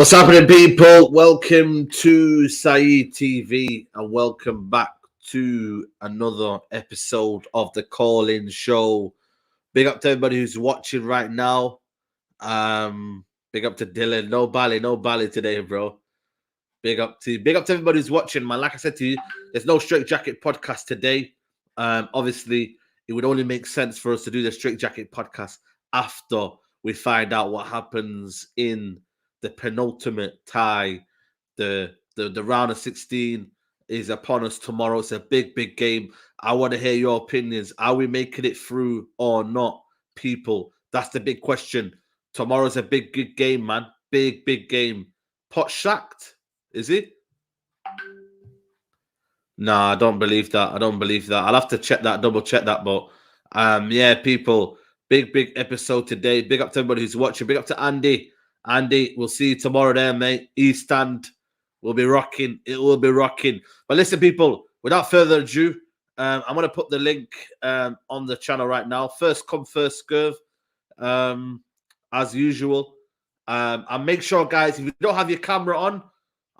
What's happening, people? Welcome to Saeed TV and welcome back to another episode of the Colin Show. Big up to everybody who's watching right now. Big up to Dylan. No bally today, bro. Big up to everybody who's watching, man. Like I said to you, there's no Straight Jacket podcast today. Obviously, it would only make sense for us to do the Straight Jacket podcast after we find out what happens in the penultimate tie. The round of 16 is upon us tomorrow. It's a big game. I want to hear your opinions. Are we making it through or not, people? That's the big question. Tomorrow's a big game, man. Big game. Pot sacked. Is he? Nah, I don't believe that. I don't believe that. I'll have to check that, double check that. But yeah, people, big episode today. Big up to everybody who's watching. Big up to Andy. Andy, we'll see you tomorrow there, mate. East Stand will be rocking. It will be rocking. But listen, people, without further ado, I'm gonna put the link on the channel right now. First come, first serve, as usual. And make sure, guys, if you don't have your camera on,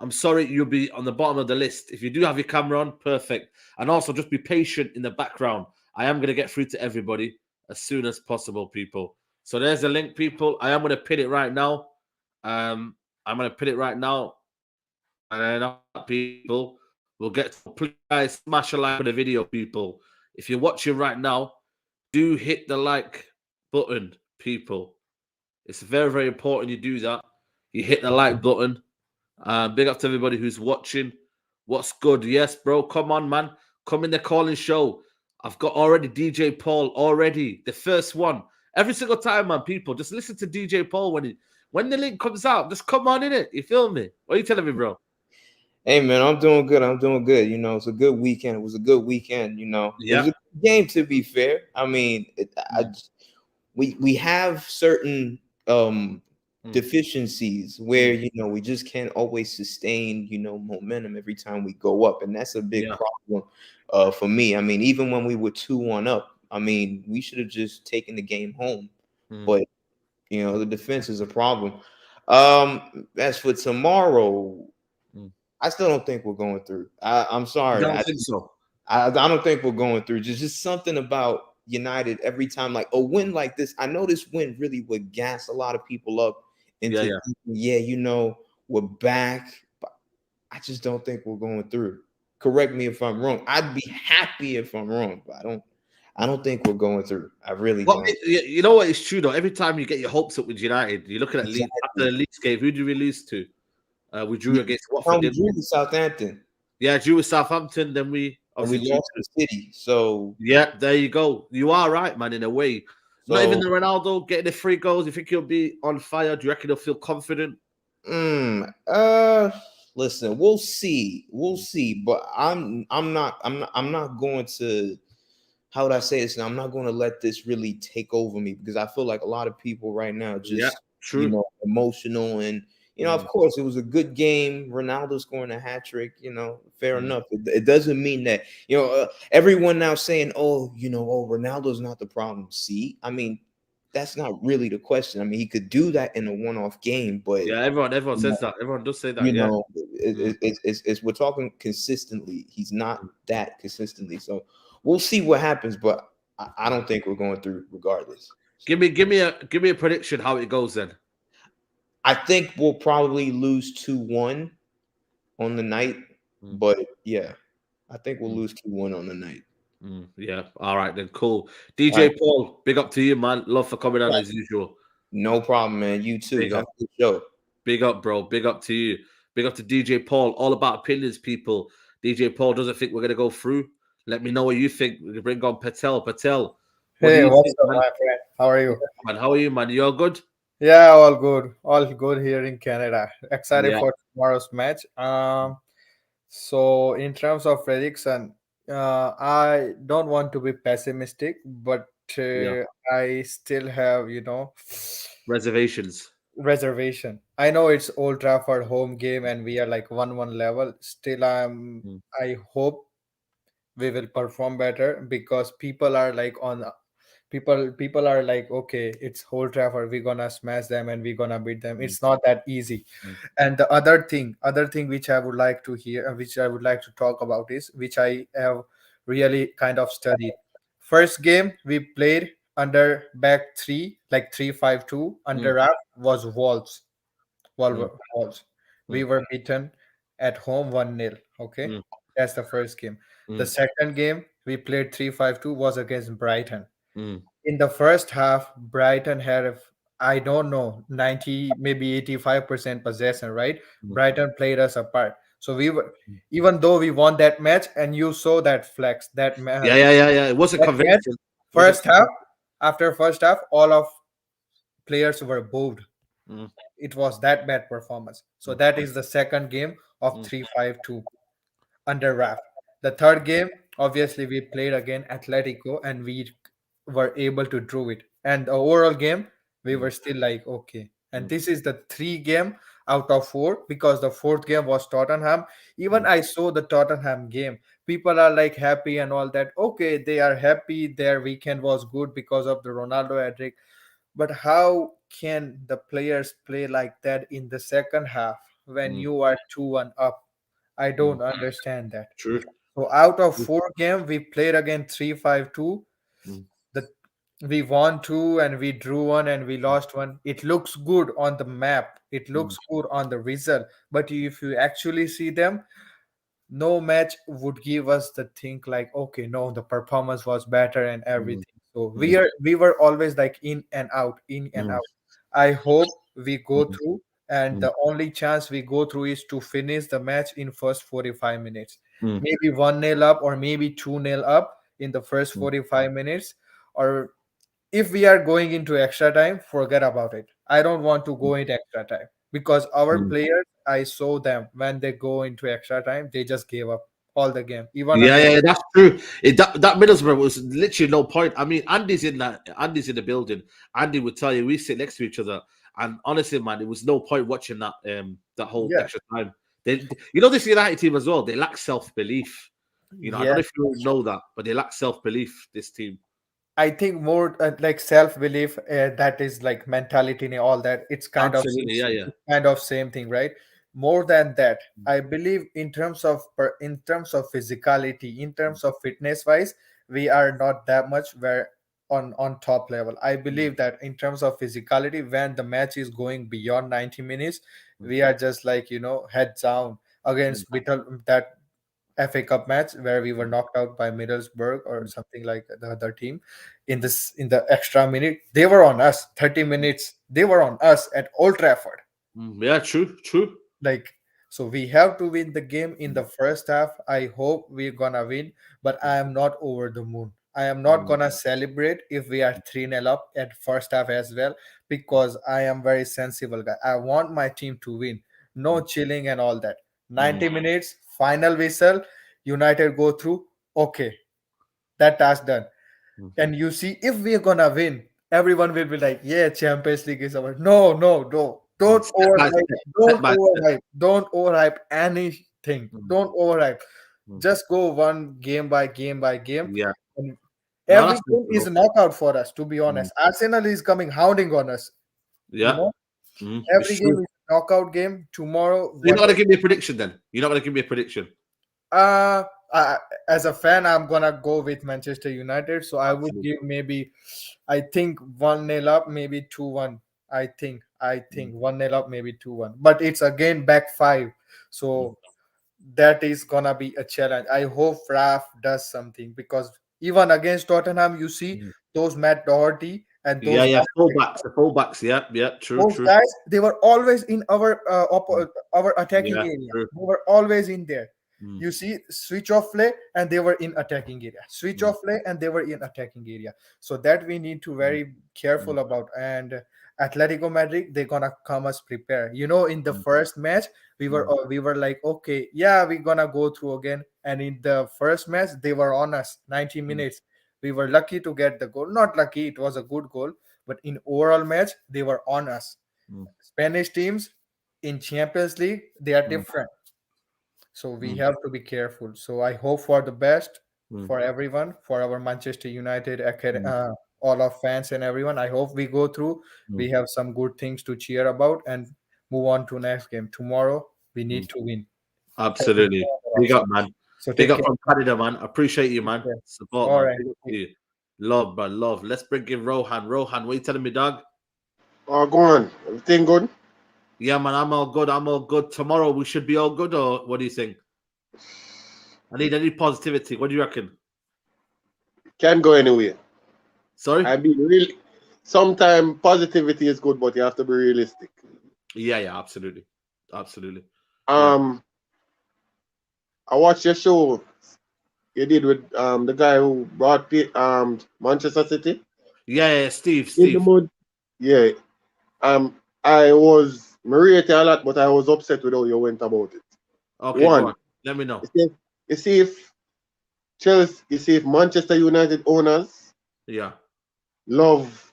I'm sorry, you'll be on the bottom of the list. If you do have your camera on, perfect. And also just be patient in the background. I am going to get through to everybody as soon as possible, people. So there's a link, people. I am going to pin it right now. I'm going to pin it right now. And then people will get to please guys, smash a like on the video, people. If you're watching right now, do hit the like button, people. It's very important you do that. You hit the like button. Big up to everybody who's watching. What's good? Yes, bro. Come on, man. Come in the Colin Show. I've got already DJ Paul already. The first one. Every single time, man, people. Just listen to DJ Paul when the link comes out. Just come on in it. You feel me? What are you telling me, bro? Hey, man, I'm doing good. I'm doing good. You know, it's a good weekend. It was a good weekend. You know, it was a good game, to be fair. I mean, we have certain deficiencies where we just can't always sustain momentum every time we go up, and that's a big problem for me. I mean, even when we were 2-1 up, I mean, we should have just taken the game home, but the defense is a problem. As for tomorrow, I still don't think we're going through. I'm sorry. I don't think so. I don't think we're going through. Just something about United every time, like a win like this. I know this win really would gas a lot of people up into, we're back. But I just don't think we're going through. Correct me if I'm wrong. I'd be happy if I'm wrong, but I don't think we're going through. I really don't. You know what? It's true though. Every time you get your hopes up with United, you're looking at Leeds. After the Leeds game, who did we lose to? We drew against Watford. We drew with Southampton. Yeah, drew with Southampton. Then we obviously lost to City. So yeah, there you go. You are right, man. In a way, so, not even the Ronaldo getting the 3 goals. You think he'll be on fire? Do you reckon he'll feel confident? Listen, we'll see. We'll see. But I'm not going to. How would I say this now? I'm not going to let this really take over me because I feel like a lot of people right now just emotional and. Of course, it was a good game. Ronaldo scoring a hat trick. Fair enough. It doesn't mean that everyone now saying, Ronaldo's not the problem. See, I mean, that's not really the question. I mean, he could do that in a one-off game, but everyone says that. Everyone does say that. It's we're talking consistently. He's not that consistently. So we'll see what happens, but I don't think we're going through regardless. Give me a prediction how it goes then. I think we'll probably lose 2-1 on the night, but yeah, I think we'll lose 2-1 on the night. Yeah, all right then, cool. DJ Paul, big up to you, man. Love for coming on as usual. No problem, man. You too. Have a good show. Big up, bro. Big up to you. Big up to DJ Paul. All about opinions, people. DJ Paul doesn't think we're gonna go through. Let me know what you think. We can bring on Patel. Patel. Hey, what's up, my friend? How are you? Man, how are you, man? You all good? Yeah, all good. All good here in Canada. Excited for tomorrow's match. So in terms of prediction, I don't want to be pessimistic, but I still have, reservations. I know it's Old Trafford home game and we are like 1-1 level. Still, I hope we will perform better because people are like people are like, okay, it's Old Trafford, we're gonna smash them and we're gonna beat them. Mm, It's not that easy. mm, And the other thing which I would like to hear, which I would like to talk about, is which I have really kind of studied. First game we played under back three, like 3-5-2 mm, under wrap was mm, Walls. We mm, were beaten at home 1-0. Okay, mm, that's the first game. The mm, second game we played 3-5-2 was against Brighton. mm, In the first half, Brighton had, I don't know, 90, maybe 85% possession, right? mm. Brighton played us apart. So we were, even though we won that match, and you saw that flex, Yeah, yeah, yeah, yeah. It wasn't that match, convincing. Wasn't first half, convincing. after first half, all of players were booed. Mm, It was that bad performance. So mm, that is the second game of mm, 3-5-2 under wrap. The third game, obviously, we played again Atletico and we were able to draw it. And the overall game, we mm, were still like, okay. And mm, this is the three game out of four, because the fourth game was Tottenham. Even mm, I saw the Tottenham game. People are like happy and all that. Okay, they are happy. Their weekend was good because of the Ronaldo hat. But how can the players play like that in the second half when mm, you are 2-1 up? I mm. don't understand that. True. So out of True. four games, we played again 3-5-2. Mm, The we won two and we drew one and we lost one. It looks good on the map. It mm, looks good on the result. But if you actually see them, no match would give us the think like, okay, no, the performance was better and mm, everything. So mm, we were always like in and out, in and mm, out. I hope we go mm, through, and mm, the only chance we go through is to finish the match in first 45 minutes. mm, Maybe 1-0 up or maybe 2-0 up in the first mm, 45 minutes. Or if we are going into extra time, forget about it. I don't want to go into extra time, because our mm. players, I saw them when they go into extra time, they just gave up all the game, even Yeah, again. yeah, that's true. That Middlesbrough was literally no point. I mean, Andy's in that. Andy's in the building. Andy would tell you we sit next to each other, and honestly, man, it was no point watching that whole Yeah, extra time. This United team as well. They lack self belief. I don't yeah. know if you know that, but they lack self belief. This team, I think more like self belief. That is like mentality and all that. It's kind of absolutely, yeah, yeah. same thing, right? More than that, I believe in terms of in terms of physicality, in terms of fitness wise, we are not that much where on top level. I Mm, believe that in terms of physicality, when the match is going beyond 90 minutes, mm, we are just like, heads down mm, against that FA Cup match where we were mm, knocked out by Middlesbrough or mm, something like the other team. In the extra minute, they were on us. 30 minutes, they were on us at Old Trafford. yeah, true, true. Like, so we have to win the game in Mm, the first half. I hope we're gonna win, but I am not over the moon. I am not mm, gonna celebrate if we are 3-0 up at first half as well, because I am very sensible guy. I want my team to win. No mm, chilling and all that. mm, 90 minutes, final whistle, United go through. Okay, that task done. mm, And you see, if we're gonna win, everyone will be like, yeah, Champions League is our. No, no, no. mm. Don't Step by overhype. step, step Don't by step. overhype. Don't overhype anything. Mm, Don't overhype. mm. Just go one game by game by game. Yeah, And no, every that's game is sensible. a knockout for us, to be Mm, honest. Arsenal is coming hounding on us. You yeah, know, it's every true. game is a knockout game. Tomorrow, You're not what? gonna give me a prediction then. You're not gonna give me a prediction. Uh, as a fan, I'm gonna go with Manchester United. So I would Absolutely. give maybe, I think 1-0 up, maybe 2-1. I think Mm, 1-0 up, maybe 2-1. But it's again back five. mm, So that is gonna be a challenge. I hope Raf does something, because even against Tottenham, you see mm. those Matt Doherty and Yeah, those yeah. guys. The fullbacks. Yeah, yeah. True, Those true. guys, they were always in Mm, our attacking yeah, area. true. They were always in there. Mm, You see, switch off play and they were in attacking area. Switch mm, off play and they were in attacking area. So that we need to mm, very mm, careful about. And Atletico Madrid, they're gonna come us prepare. In the mm, first match, mm, we were like, okay, yeah, we're gonna go through again. And in the first match, they were on us 90 mm, minutes. We were lucky to get the goal. Not lucky, it was a good goal, but in overall match, they were on us. mm, Spanish teams in Champions League, they are mm, different. So we mm, have to be careful. So I hope for the best mm, for everyone, for our Manchester United mm, all our fans and everyone. I hope we go through. We have some good things to cheer about and move on to next game. Tomorrow we need to win. Absolutely. Big up, man. So Big take up care. from Canada, man. Appreciate you, man. care. Support, All man. right. Big up to you. Love, bro. Love. Let's bring in Rohan. Rohan, what you telling me, dog? Oh, go on. Everything good? Yeah, man. I'm all good. I'm all good. Tomorrow we should be all good, or what do you think? I need positivity. What do you reckon? Can't go anywhere. Sorry? I mean, really, sometimes positivity is good, but you have to be realistic. Yeah, absolutely. Absolutely. I watched your show you did with the guy who brought Manchester City Yeah, Steve. in the mud. Yeah. I was rated a lot, but I was upset with how you went about it. Okay, go One, on. Let me know. you see if Chelsea, you see if Manchester United owners Yeah. love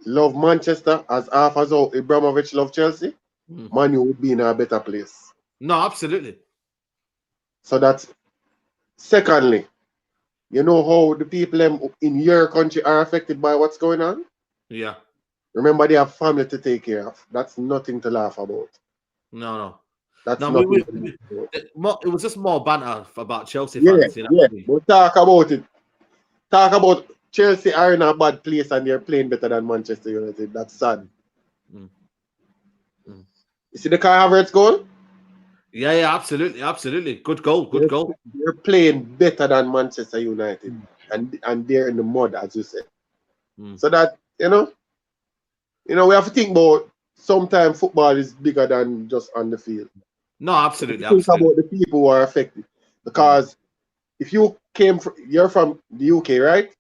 Manchester as half as how Abramovich love Chelsea, Man U would be in a better place. No, absolutely. So that's secondly, you know how the people in your country are affected by what's going on? Yeah. Remember, they have family to take care of. That's nothing to laugh about. No. That's No, nothing to laugh about. it was just more banter about Chelsea Yeah, fans. You know? yeah. But talk about it. Talk about Chelsea are in a bad place and they're playing better than Manchester United. That's sad. You see the Kai Havertz goal? Yeah, absolutely. Good goal. They're playing better than Manchester United, and they're in the mud, as you said. So that we have to think about. Sometimes football is bigger than just on the field. No, absolutely. Think about the people who are affected, because if you're from the UK, right?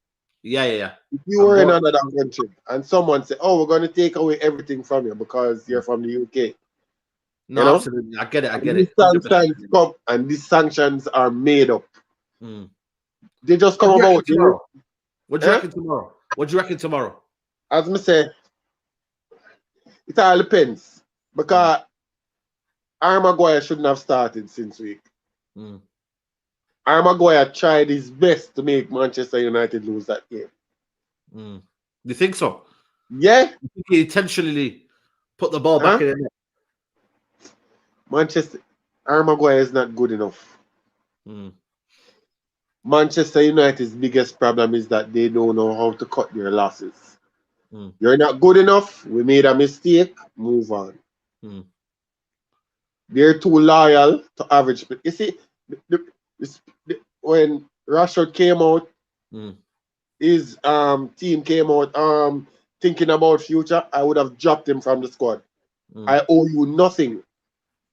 Yeah. If you were in another country and someone said, "Oh, we're going to take away everything from you because you're from the UK," no, absolutely. I get it. These sanctions come, and these sanctions are made up. They just come about. What do you reckon tomorrow? What do you reckon tomorrow? As I say, it all depends, because Harry Maguire shouldn't have started since week. Harry Maguire tried his best to make Manchester United lose that game. You think so? Yeah. You think he intentionally put the ball back in the net? Harry Maguire is not good enough. Manchester United's biggest problem is that they don't know how to cut their losses. You're not good enough. We made a mistake. Move on. They're too loyal to average. You see, when Rashford came out, his team came out thinking about future, I would have dropped him from the squad. I owe you nothing.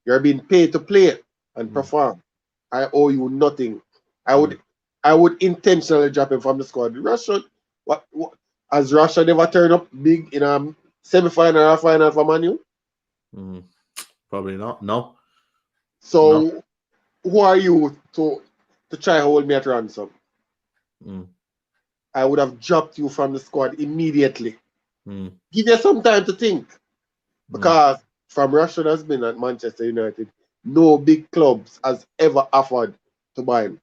You're being paid to play and perform. I owe you nothing. I would intentionally drop him from the squad. Rashford, what has Rashford ever turned up big in a semi-final or final for Man U? Probably not. No. So who are you to try hold me at ransom? I would have dropped you from the squad immediately. Give you some time to think. Because from Rashford has been at Manchester United, no big clubs has ever offered to buy him.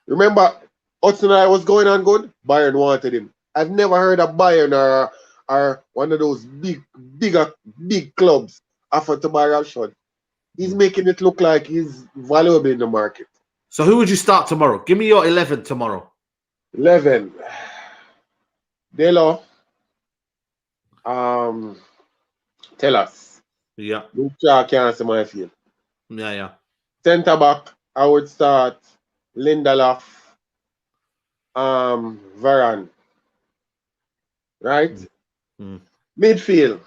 Remember, Hudson I was going on good, Bayern wanted him. I've never heard of Bayern or one of those big clubs offered to buy Rashford. He's making it look like he's valuable in the market. So who would you start tomorrow? Give me your 11 tomorrow. 11. Delo. Tell us. Yeah. Luke Shaw can't see my field. Yeah. Centre back, I would start Lindelof, Varane. Right? Midfield,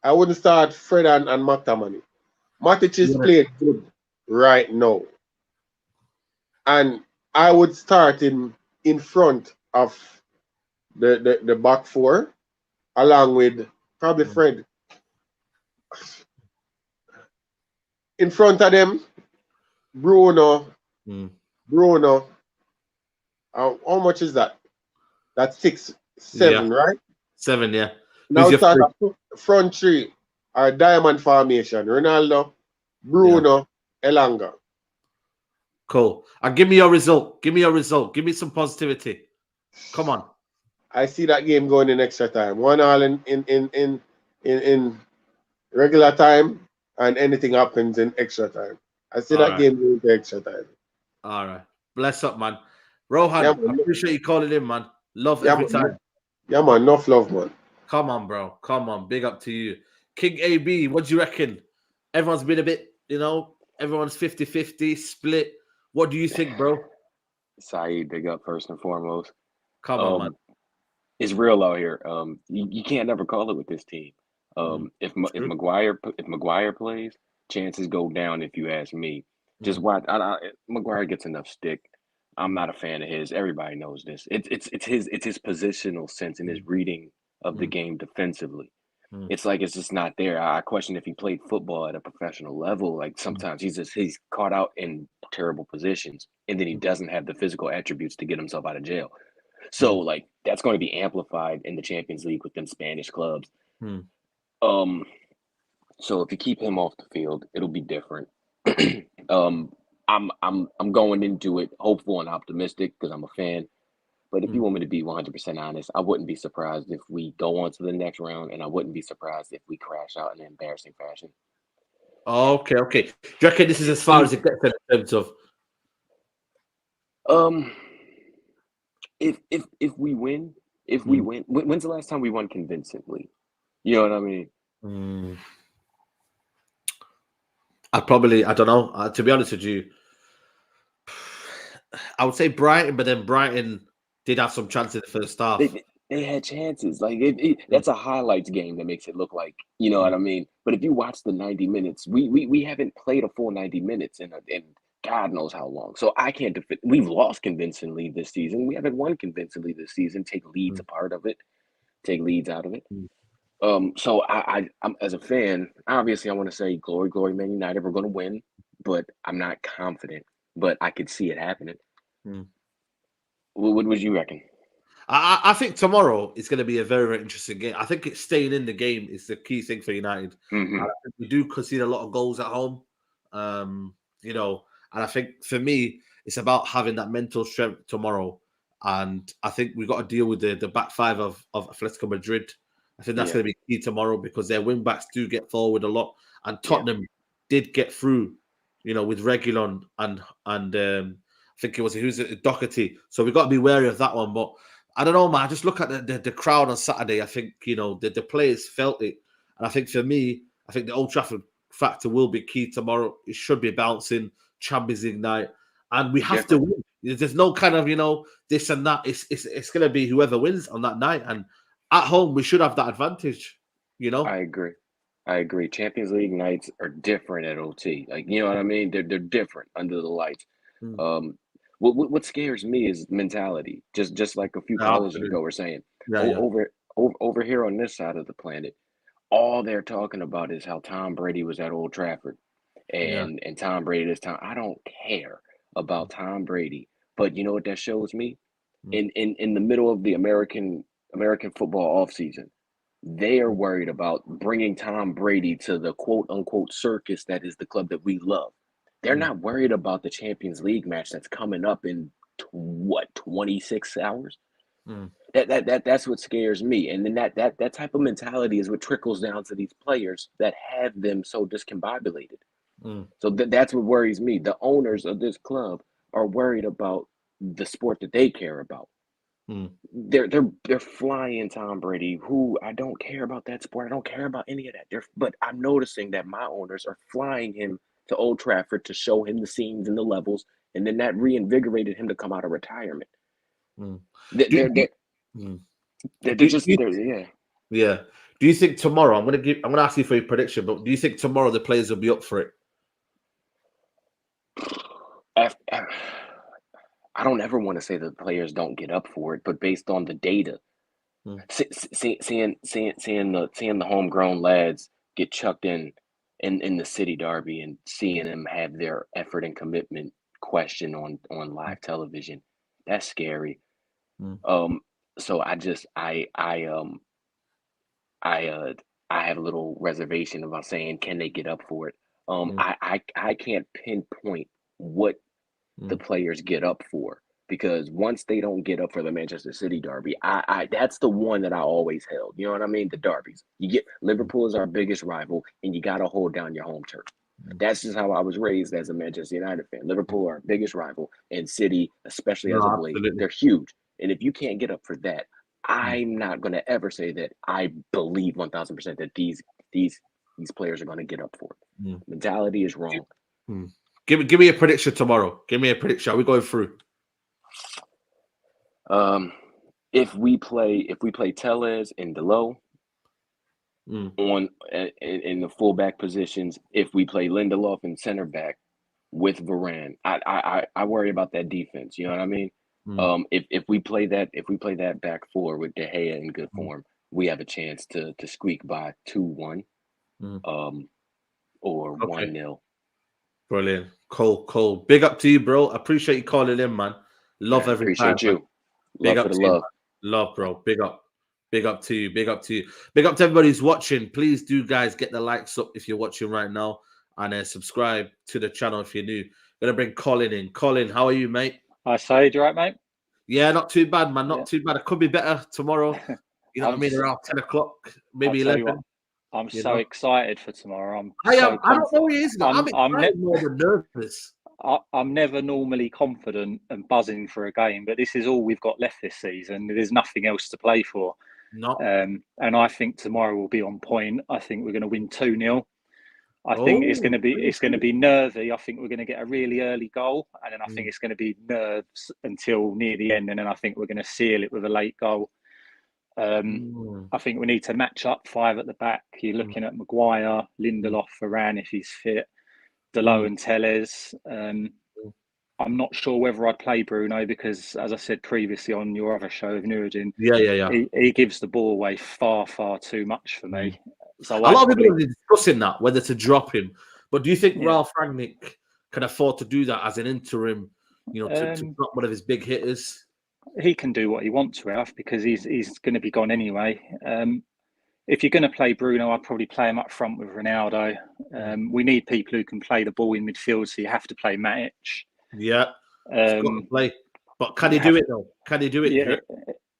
I wouldn't start Fred and McTominay. Matic is playing good right now. And I would start him in front of the back four, along with probably Fred. In front of them, Bruno. How much is that? That's 6, 7, right? 7, yeah. Now start a front three, our diamond formation. Ronaldo, Bruno, Elanga. Cool. And give me your result. Give me some positivity. Come on. I see that game going in extra time. 1-1 in regular time, and anything happens in extra time. I see All that right. game going to extra time. All right. Bless up, man. Rohan, Yeah, I man. appreciate you calling in, man. Love Yeah, every man. time. Yeah, man. Enough love, man. Come on, bro. Come on. Big up to you. King AB, what do you reckon? Everyone's been a bit, everyone's 50-50 split. What do you think, bro? Saeed, big up first and foremost. Come on, man. It's real out here. You can't never call it with this team. If True. McGuire plays, chances go down. If you ask me, just watch. McGuire gets enough stick. I'm not a fan of his. Everybody knows this. It's his positional sense and his reading of the game defensively. It's like it's just not there. I question if he played football at a professional level. Like sometimes he's caught out in terrible positions, and then he doesn't have the physical attributes to get himself out of jail. So like that's going to be amplified in the Champions League with them Spanish clubs. So if you keep him off the field, it'll be different. I'm going into it hopeful and optimistic because I'm a fan. But if you want me to be 100% honest, I wouldn't be surprised if we go on to the next round, and I wouldn't be surprised if we crash out in an embarrassing fashion. Okay. Do you reckon this is as far as it gets in terms of? If we win, when's the last time we won convincingly? You know what I mean? I don't know. To be honest with you, I would say Brighton, but then Brighton did have some chances in the first half. They had chances. Like that's a highlights game that makes it look like, you know what I mean? But if you watch the 90 minutes, we haven't played a full 90 minutes in God knows how long. So I can't defend. We've lost convincingly this season. We haven't won convincingly this season. Take leads a part of it. Take leads out of it. So I'm as a fan, obviously I want to say glory, Man United, we're going to win, but I'm not confident. But I could see it happening. What would you reckon? I think tomorrow is going to be a very, very interesting game. I think it's staying in the game is the key thing for United. I think we do concede a lot of goals at home, and I think for me, it's about having that mental strength tomorrow. And I think we've got to deal with the back five of Atletico Madrid. I think that's going to be key tomorrow because their wing backs do get forward a lot, and Tottenham did get through, with Reguilon and I think it was Doherty. So we've got to be wary of that one. But I don't know, man. I just look at the crowd on Saturday. I think the players felt it, and I think for me, I think the Old Trafford factor will be key tomorrow. It should be bouncing Champions League night, and we have to win. There's no kind of this and that. It's going to be whoever wins on that night, and at home we should have that advantage. I agree. Champions League nights are different at OT. Like you know what I mean? They're different under the lights. What scares me is mentality. Just like a few callers ago were saying. Over here on this side of the planet, all they're talking about is how Tom Brady was at Old Trafford, and Tom Brady this time. I don't care about Tom Brady, but you know what that shows me? In the middle of the American football offseason, they are worried about bringing Tom Brady to the quote unquote circus that is the club that we love. They're not worried about the Champions League match that's coming up in 26 hours. That's what scares me. And then that type of mentality is what trickles down to these players that have them so discombobulated. So that's what worries me. The owners of this club are worried about the sport that they care about. They're flying Tom Brady, who I don't care about that sport. I don't care about any of that. But I'm noticing that my owners are flying him to Old Trafford to show him the scenes and the levels, and then that reinvigorated him to come out of retirement. They're just there. Yeah. Do you think tomorrow? I'm gonna ask you for your prediction, but do you think tomorrow the players will be up for it? I don't ever want to say that the players don't get up for it, but based on the data, seeing the homegrown lads get chucked in the city derby and seeing them have their effort and commitment questioned on live television, that's scary. So I have a little reservation about saying can they get up for it. I can't pinpoint what the players get up for. because once they don't get up for the Manchester City derby, I that's the one that I always held. You know what I mean? The derbies. You get Liverpool is our biggest rival, and you got to hold down your home turf. That's just how I was raised as a Manchester United fan. Liverpool are our biggest rival, and City, especially as of late, they're huge. And if you can't get up for that, I'm not going to ever say that I believe 1,000% that these players are going to get up for it. Mentality is wrong. Give me a prediction tomorrow. Give me a prediction. Are we going through? If we play Tellez and Delo on in the fullback positions, if we play Lindelof and center back with Varane, I worry about that defense. You know what I mean? If we play that back four with De Gea in good form, we have a chance to squeak by 2-1, or 1-0. Brilliant. Cole. Big up to you, bro. Appreciate you calling in, man. Love every appreciate time. you. Man. Big love up for the to love. You, man. Love, bro. Big up. Big up to you. Big up to you. Big up to everybody who's watching. Please do, guys, get the likes up if you're watching right now, and subscribe to the channel if you're new. Gonna bring Colin in. Colin, how are you, mate? Hi, Sage. You right, mate? Yeah, not too bad, man. Not too bad. It could be better tomorrow. You know what I mean? Around 10 o'clock, maybe 11. I'm so excited for tomorrow. I don't know what it is. I'm excited more than nervous. I'm never normally confident and buzzing for a game, but this is all we've got left this season. There's nothing else to play for. No. And I think tomorrow will be on point. I think we're going to win 2-0. I think it's going to be nervy. I think we're going to get a really early goal, and then I think it's going to be nerves until near the end, and then I think we're going to seal it with a late goal. I think we need to match up 5 at the back. You're looking at Maguire, Lindelof, Varane if he's fit, Delo and Tellez. I'm not sure whether I'd play Bruno because, as I said previously on your other show with Nuruddin, he gives the ball away far too much for me. So a lot of people are discussing that, whether to drop him. But do you think Ralph Rangnick can afford to do that as an interim, to drop one of his big hitters? He can do what he wants, Ralph, because he's going to be gone anyway. If you're going to play Bruno, I'd probably play him up front with Ronaldo. We need people who can play the ball in midfield, so you have to play Matic. Yeah, he's got to play. But can he do it, though? Can he do it?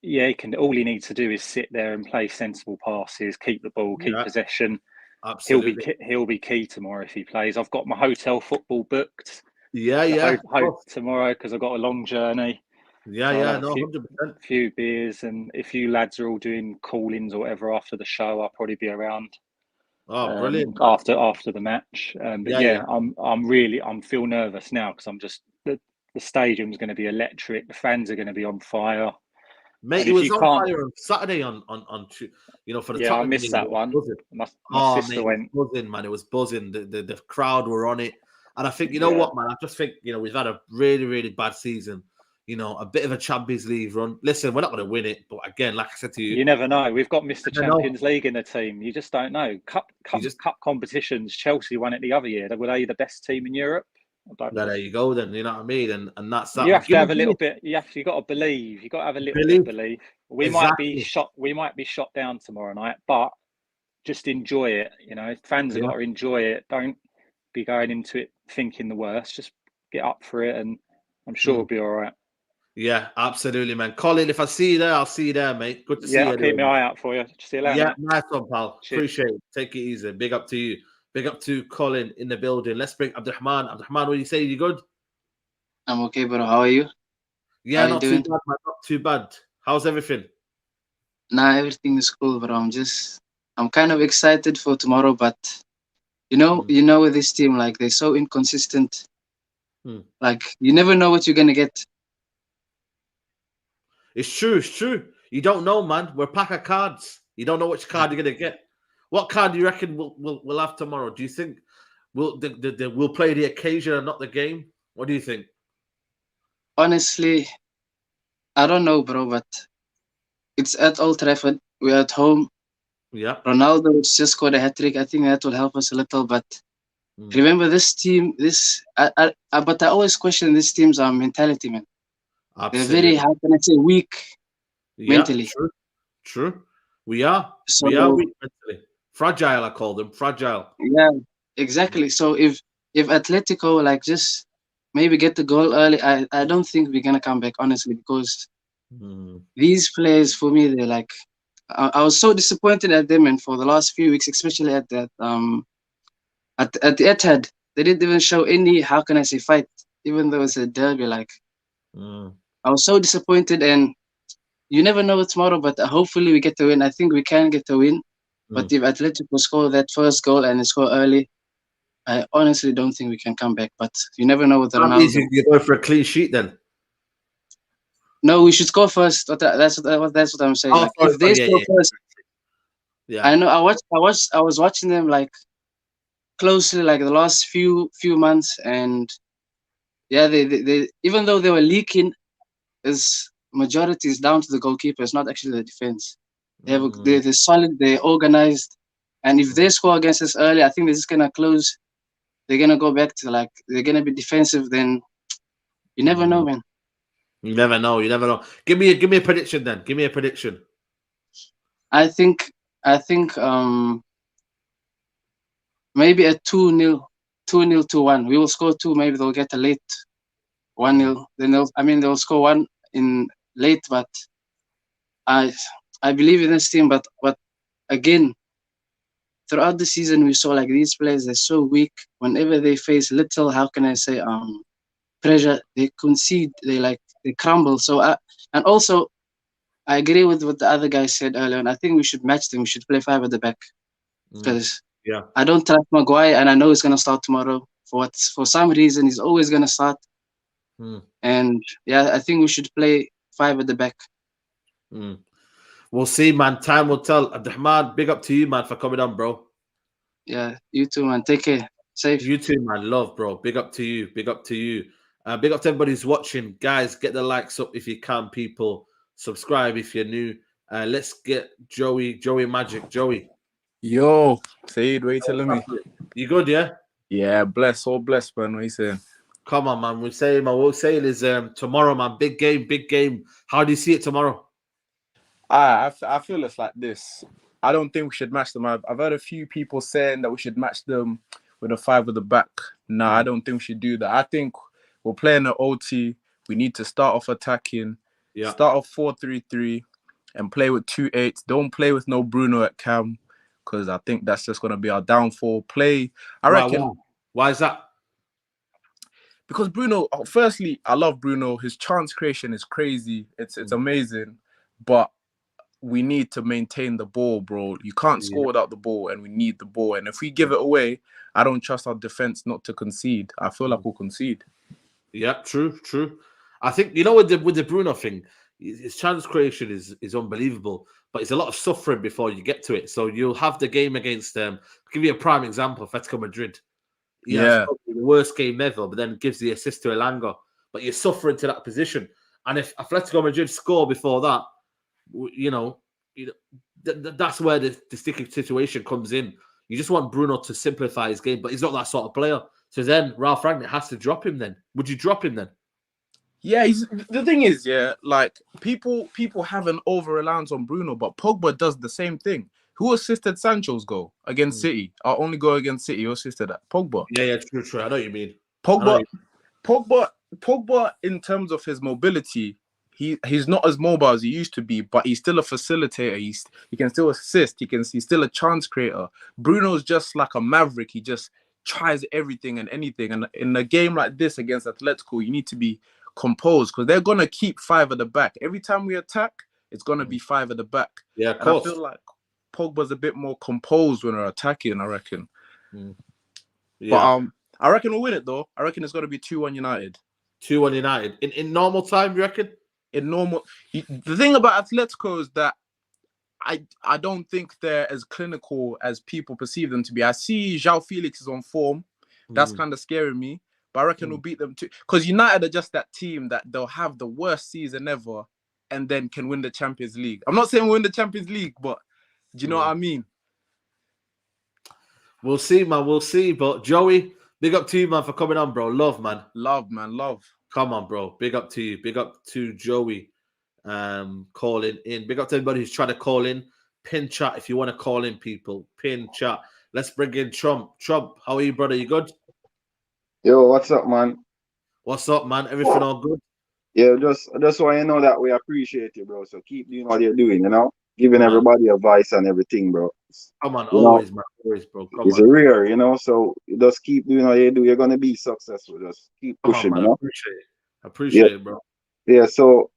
Yeah, he can. All he needs to do is sit there and play sensible passes, keep the ball, keep possession. Absolutely. He'll be key tomorrow if he plays. I've got my hotel football booked. Tomorrow because I've got a long journey. Yeah, no, 100%. A few beers, and if you lads are all doing call-ins or whatever after the show, I'll probably be around. Oh, brilliant! After the match, I'm feel nervous now because I'm just the stadium's going to be electric. The fans are going to, be on fire. Mate, it was on fire on Saturday on for the Tottenham I missed that one. My sister went. It was buzzing, man. It was buzzing. The crowd were on it, and I think what, man. I just think we've had a really, really bad season. A bit of a Champions League run. Listen, we're not going to win it, but again, like I said to you, you never know. We've got Mr. Champions League in the team. You just don't know. Cup competitions. Chelsea won it the other year. Were they the best team in Europe? There you go. Then you know what I mean, and that's that. You have to have a little bit. You got to believe. You got to have a little bit of belief. We might be shot. We might be shot down tomorrow night, but just enjoy it. Fans have got to enjoy it. Don't be going into it thinking the worst. Just get up for it, and I'm sure it'll be all right. Yeah, absolutely, man. Colin, if I see you there, I'll see you there, mate. Good to see you. I'll keep my eye out for you. See you later. Yeah, nice one, pal. Cheers. Appreciate it. Take it easy. Big up to you. Big up to Colin in the building. Let's bring Abdurrahman. Abdurrahman, what do you say? You good? I'm okay, bro. How are you? Yeah, not too bad, man. Not too bad. How's everything? Nah, everything is cool, bro. I'm kind of excited for tomorrow, but with this team, like they're so inconsistent. Like you never know what you're gonna get. It's true. You don't know, man. We're a pack of cards. You don't know which card you're gonna get. What card do you reckon we'll have tomorrow? Do you think we'll play the occasion and not the game? What do you think? Honestly, I don't know, bro. But it's at Old Trafford. We're at home. Yeah. Ronaldo just scored a hat-trick. I think that will help us a little. But remember, this team. But I always question this team's mentality, man. Absolutely. They're very, how can I say, weak mentally. True. We are weak mentally. Fragile, I call them. Fragile. Yeah, exactly. So if Atletico just maybe get the goal early. I don't think we're gonna come back, honestly, because these players, for me, they're like, I was so disappointed at them, and for the last few weeks, especially at that at the Etihad, they didn't even show any, how can I say, fight, even though it's a derby. Like, I was so disappointed, and you never know tomorrow, but hopefully we get the win. I think we can get the win, but if Atletico score that first goal and score early, I honestly don't think we can come back. But you never know with Ronaldo. You're going for a clean sheet then? No, we should score first. That's what I'm saying. Oh, like, sorry, if they score first, yeah. I know. I was watching them like closely, like the last few months, and yeah, they even though they were leaking, is majority is down to the goalkeeper. It's not actually the defense. They're solid. They're organized, and if they score against us early, I think they're just gonna close. They're gonna go back to, like, they're gonna be defensive. Then you never know, man. You never know. You never know. Give me a prediction then. Give me a prediction. I think maybe a 2-0, 2-1. We will score 2. Maybe they'll get a late 1-0. Then they'll score 1 in late. But I believe in this team. But again, throughout the season, we saw like these players, they're so weak. Whenever they face little, how can I say, pressure, they concede. They crumble. So and also, I agree with what the other guy said earlier, and I think we should match them. We should play 5 at the back, because I don't trust Maguire, and I know he's gonna start tomorrow. For some reason, he's always gonna start. And yeah, I think we should play 5 at the back. We'll see, man. Time will tell. Abdurrahman, big up to you, man, for coming on, bro. Yeah, you too, man. Take care. Safe. You too, man. Love, bro. Big up to you. Big up to you. Big up to everybody who's watching. Guys, get the likes up if you can, people. Subscribe if you're new. Let's get Joey Magic. Joey. Yo, Said, what are you telling me? You good, yeah? Yeah, all blessed, man. What are you saying? Come on, man. What we're saying is tomorrow, man. Big game. How do you see it tomorrow? I feel it's like this. I don't think we should match them. I've heard a few people saying that we should match them with a 5 at the back. No, I don't think we should do that. I think we're playing an OT. We need to start off attacking. Start off 4-3-3 and play with 2 8s. Don't play with no Bruno at cam, because I think that's just going to be our downfall. I reckon. Why is that? Because Bruno, firstly, I love Bruno. His chance creation is crazy. It's amazing. But we need to maintain the ball, bro. You can't score without the ball, and we need the ball. And if we give it away, I don't trust our defense not to concede. I feel like we'll concede. Yeah, true. I think, with the Bruno thing, his chance creation is unbelievable, but it's a lot of suffering before you get to it. So you'll have the game against I'll give you a prime example, Atletico Madrid. The worst game ever, but then gives the assist to Elanga. But you're suffering to that position. And if Atletico Madrid score before that, that's where the sticky situation comes in. You just want Bruno to simplify his game, but he's not that sort of player. So then Ralph Rangnick has to drop him then. Would you drop him then? Yeah, the thing is, like people have an over-reliance on Bruno, but Pogba does the same thing. Who assisted Sancho's goal against City? Our only goal against City, who assisted that? Pogba. Yeah, true. I know what you mean. Pogba, in terms of his mobility, he's not as mobile as he used to be, but he's still a facilitator. He can still assist. He's still a chance creator. Bruno's just like a maverick. He just tries everything and anything. And in a game like this against Atletico, you need to be composed, because they're gonna keep 5 at the back. Every time we attack, it's gonna be 5 at the back. Yeah, of course. I feel like Pogba's a bit more composed when we're attacking, I reckon. Yeah. But I reckon we'll win it though. I reckon it's gonna be 2-1 United. 2-1 United. In normal time, you reckon? In normal, the thing about Atletico is that I don't think they're as clinical as people perceive them to be. I see João Felix is on form. That's kind of scaring me. But I reckon we'll beat them too. Because United are just that team that they'll have the worst season ever and then can win the Champions League. I'm not saying we'll win the Champions League, but do you know what I mean? We'll see, man. We'll see. But Joey, big up to you, man, for coming on, bro. Love, man. Love. Come on, bro. Big up to you. Big up to Joey calling in. Big up to everybody who's trying to call in. Pin chat if you want to call in, people. Pin chat. Let's bring in Trump. Trump, how are you, brother? You good? Yo, what's up, man? What's up, man? Everything all good? Yeah, just want you know that we appreciate you, bro. So keep doing what you're doing, giving Come on. everybody advice and everything, bro. Come on, You know, always, man. Always, bro. Come it's on. rare, so you just keep doing what you do. You're gonna be successful. Just keep Come pushing, on, man. I appreciate it. I Yeah, appreciate it, bro. yeah. So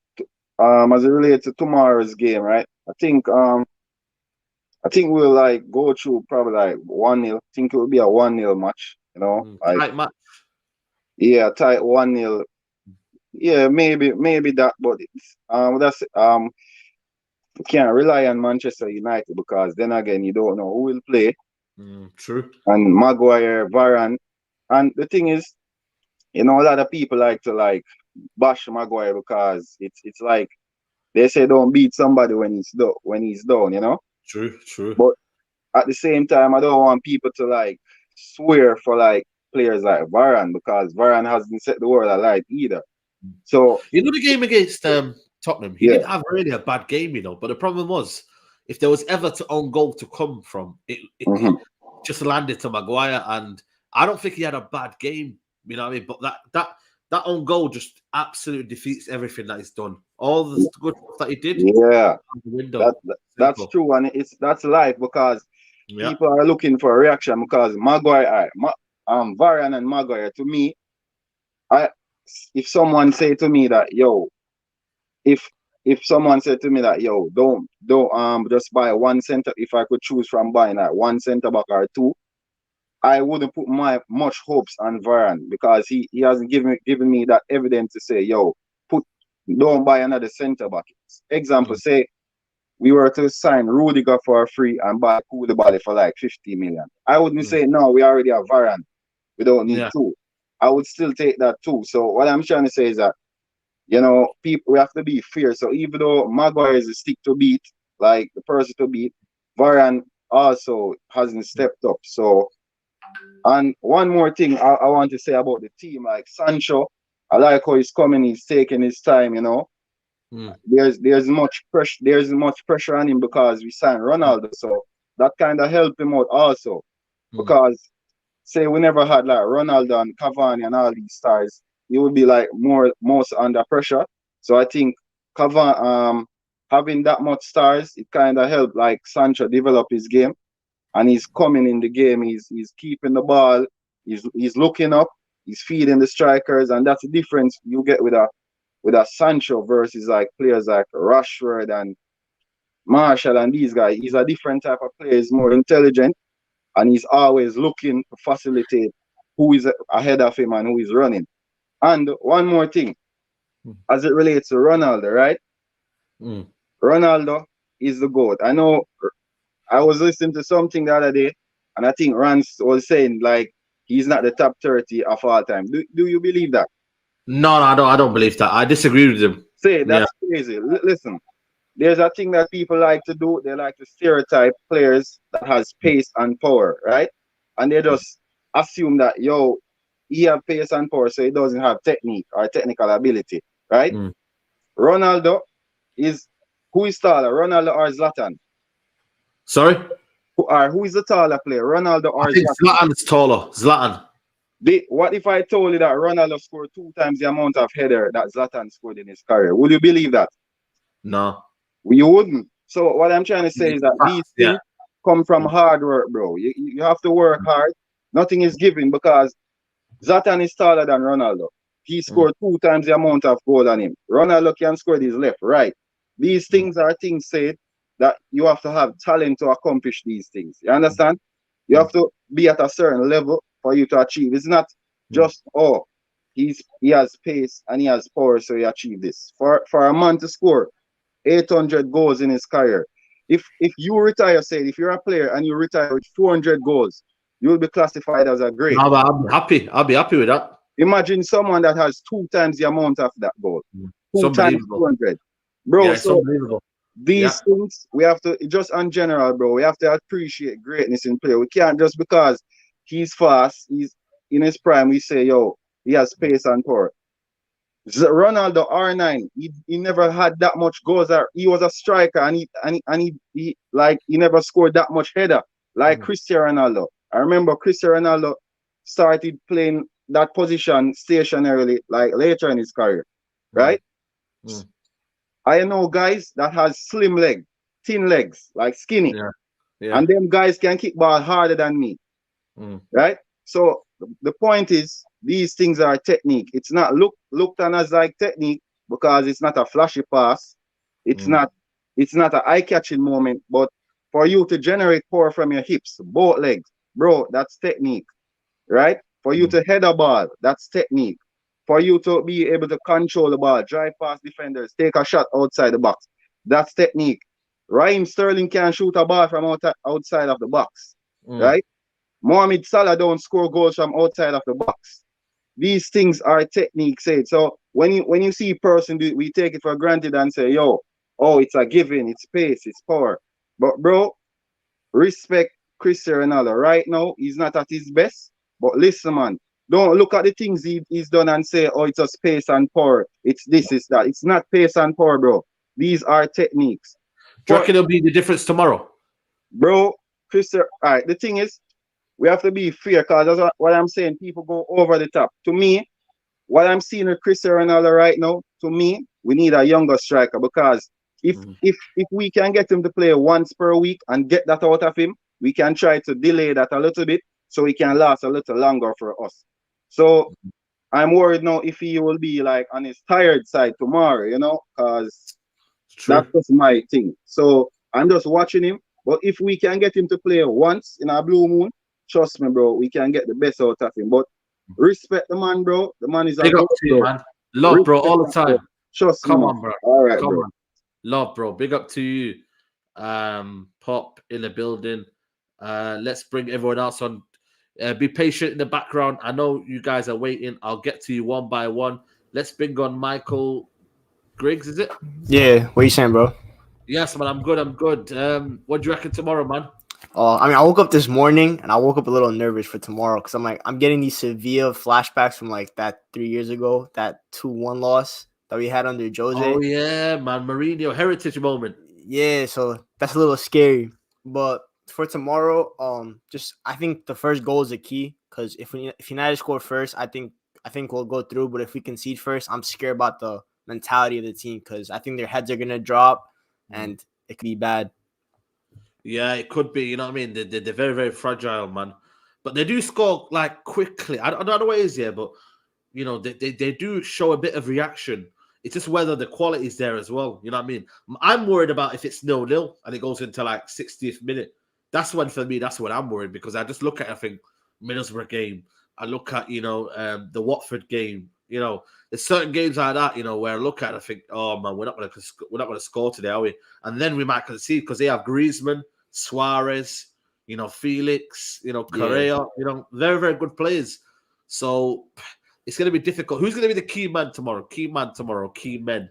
as it relates to tomorrow's game, right? I think we'll like go through probably like 1-0. I think it will be a 1-0 match, like Tight match. yeah, tight 1-0. Yeah, maybe that, but you can't rely on Manchester United because then again you don't know who will play. True. And Maguire, Varane. And the thing is, a lot of people like to like bash Maguire because it's like they say don't beat somebody when he's down. True. But at the same time, I don't want people to like swear for like players like Varane because Varane hasn't set the world alight either. So the game against Tottenham, he yeah, didn't have really a bad game, but the problem was if there was ever to own goal to come from, it just landed to Maguire, and I don't think he had a bad game, you know what I mean? But that own goal just absolutely defeats everything that he's done. All the good stuff that he did. yeah, Window. that's true, and that's life because people are looking for a reaction because Maguire, Varane and Maguire, to me, if someone say to me that if someone said to me that don't just buy one center, if I could choose from buying like one center back or two, I wouldn't put much hopes on Varane because he hasn't given me that evidence to say don't buy another center back. Example, say we were to sign Rudiger for a free and buy Koulibaly for like 50 million. I wouldn't say no, we already have Varane, we don't need two. I would still take that too. So what I'm trying to say is that people, we have to be fair. So even though Maguire is a stick to beat, like the person to beat, Varane also hasn't stepped up. So, and one more thing I want to say about the team, like Sancho, I like how he's coming, he's taking his time, There's much pressure on him because we signed Ronaldo, so that kind of helped him out also. Because say we never had like Ronaldo and Cavani and all these stars, he would be like most under pressure. So I think Cavani having that much stars, it kind of helped like Sancho develop his game, and he's coming in the game. He's keeping the ball. He's looking up. He's feeding the strikers, and that's the difference you get with a Sancho versus like players like Rashford and Marshall and these guys. He's a different type of player. He's more intelligent, and he's always looking to facilitate who is ahead of him and who is running. And one more thing, as it relates to Ronaldo, right? Ronaldo is the GOAT. I know I was listening to something the other day, and I think Rance was saying like he's not the top 30 of all time. Do you believe that? No, I don't believe that. I disagree with him. Say that's crazy. Listen, there's a thing that people like to do. They like to stereotype players that has pace and power, right? And they just assume that he have pace and power, so he doesn't have technique or technical ability, right? Ronaldo who is taller, Ronaldo or Zlatan? Sorry? Who is the taller player, Ronaldo or I think Zlatan? Zlatan is taller. Zlatan. What if I told you that Ronaldo scored 2 times the amount of header that Zlatan scored in his career? Would you believe that? No. You wouldn't. So what I'm trying to say is that these things come from hard work, bro. You have to work hard. Nothing is given because Zlatan is taller than Ronaldo. He scored 2 times the amount of goal than him. Ronaldo can score his left, right. These things are things said that you have to have talent to accomplish these things. You understand? You have to be at a certain level for you to achieve. It's not just he has pace and he has power, so he achieved this. For a man to score 800 goals in his career, if you retire, say if you're a player and you retire with 400 goals, you will be classified as a great. No, but I'll be happy with that. Imagine someone that has 2 times the amount of that goal. 2 times 200. Bro, it's unbelievable. These things, we have to, just in general, bro, we have to appreciate greatness in player. We can't just because he's fast, he's in his prime, we say, he has pace and power. Ronaldo R9, he never had that much goals. He was a striker and he never scored that much header like Cristiano Ronaldo. I remember Cristiano Ronaldo started playing that position stationarily like later in his career, right? I know guys that has slim leg, thin legs, like skinny, and them guys can kick ball harder than me, right? So the point is, these things are technique. It's not looked on as like technique because it's not a flashy pass. It's not an eye-catching moment, but for you to generate power from your hips, both legs, bro, that's technique, right? For you to head a ball, that's technique. For you to be able to control the ball, drive past defenders, take a shot outside the box, that's technique. Raheem Sterling can shoot a ball from outside of the box, right? Mohamed Salah don't score goals from outside of the box. These things are technique, said. So when you see a person do it, we take it for granted and say, yo, oh, it's a given, it's pace, it's power. But bro, respect Cristiano Ronaldo. Right now, he's not at his best. But listen, man, don't look at the things he's done and say, oh, it's just pace and power. It's this, it's that. It's not pace and power, bro. These are techniques. Do you reckon it'll be the difference tomorrow? Bro, Cristiano, all right, the thing is, we have to be fair because that's what I'm saying. People go over the top. To me, what I'm seeing with Cristiano Ronaldo right now, to me, we need a younger striker because if we can get him to play once per week and get that out of him, we can try to delay that a little bit so he can last a little longer for us. So I'm worried now if he will be like on his tired side tomorrow, you know, because that's just my thing. So I'm just watching him. But if we can get him to play once in a blue moon, trust me, bro, we can get the best out of him. But respect the man, bro. The man is a big up to you, man. Love, bro, all the time. Trust Come me, on, bro. All right, come bro. on. Love, bro. Big up to you. Pop in the building. Let's bring everyone else on. Be patient in the background. I know you guys are waiting. I'll get to you one by one. Let's bring on Michael Griggs, is it? Yeah, what are you saying, bro? Yes, man, I'm good. What do you reckon tomorrow, man? I mean, I woke up this morning and I woke up a little nervous for tomorrow because I'm getting these Sevilla flashbacks from like that 3 years ago, that 2-1 loss that we had under Jose. Oh yeah, man, Mourinho heritage moment. Yeah, so that's a little scary. But for tomorrow, I think the first goal is the key because if United score first, I think we'll go through. But if we concede first, I'm scared about the mentality of the team because I think their heads are gonna drop and it could be bad. Yeah, it could be. You know what I mean? They're very, very fragile, man. But they do score like quickly. I don't know what it is here, but you know they do show a bit of reaction. It's just whether the quality is there as well. You know what I mean? I'm worried about if it's 0-0 and it goes into like 60th minute. That's when for me. That's when I'm worried because I just look at I think Middlesbrough game. I look at the Watford game. You know, there's certain games like that. You know where I look at I think, oh man, we're not going to score today, are we? And then we might concede because they have Griezmann, Suarez, Felix, Correa, very, very good players. So it's going to be difficult. Who's going to be the key man tomorrow? Key men.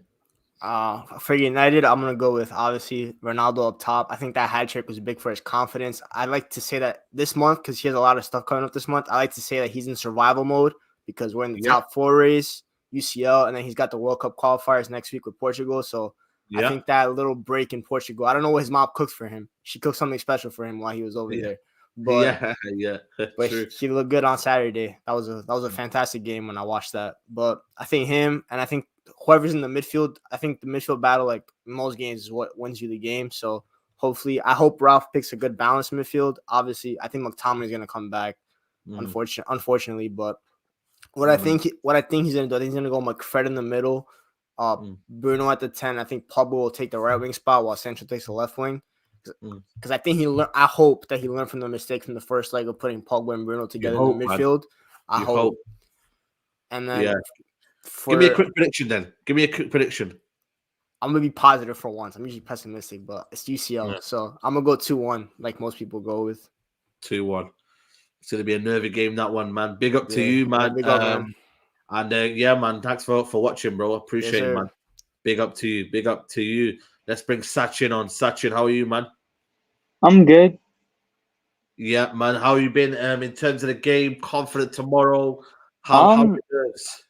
For United, I'm going to go with, obviously, Ronaldo up top. I think that hat trick was big for his confidence. I like to say that this month, because he has a lot of stuff coming up this month, I like to say that he's in survival mode because we're in the top 4 race, UCL, and then he's got the World Cup qualifiers next week with Portugal. So I think that little break in Portugal, I don't know what his mom cooked for him. She cooked something special for him while he was over there. But but he looked good on Saturday. That was a fantastic game when I watched that. But I think him and I think whoever's in the midfield, I think the midfield battle, like most games, is what wins you the game. So I hope Ralph picks a good balanced midfield. Obviously, I think McTominay is gonna come back, unfortunately. But what I think he's gonna do, I think he's gonna go McFred in the middle. Bruno at the 10. I think Pogba will take the right wing spot while Sancho takes the left wing. Because I think I hope that he learned from the mistake from the first leg of putting Pogba and Bruno together in the midfield. I hope. And then give me a quick prediction then. I'm gonna be positive for once. I'm usually pessimistic, but it's UCL, so I'm gonna go 2-1, like most people go with. 2-1. It's gonna be a nervy game, that one, man. Big up to you, man. Big up, man. And man, thanks for watching, bro. Appreciate it, man. Big up to you. Let's bring Sachin on. Sachin, how are you, man? I'm good. Yeah, man. How you been in terms of the game? Confident tomorrow? How it is?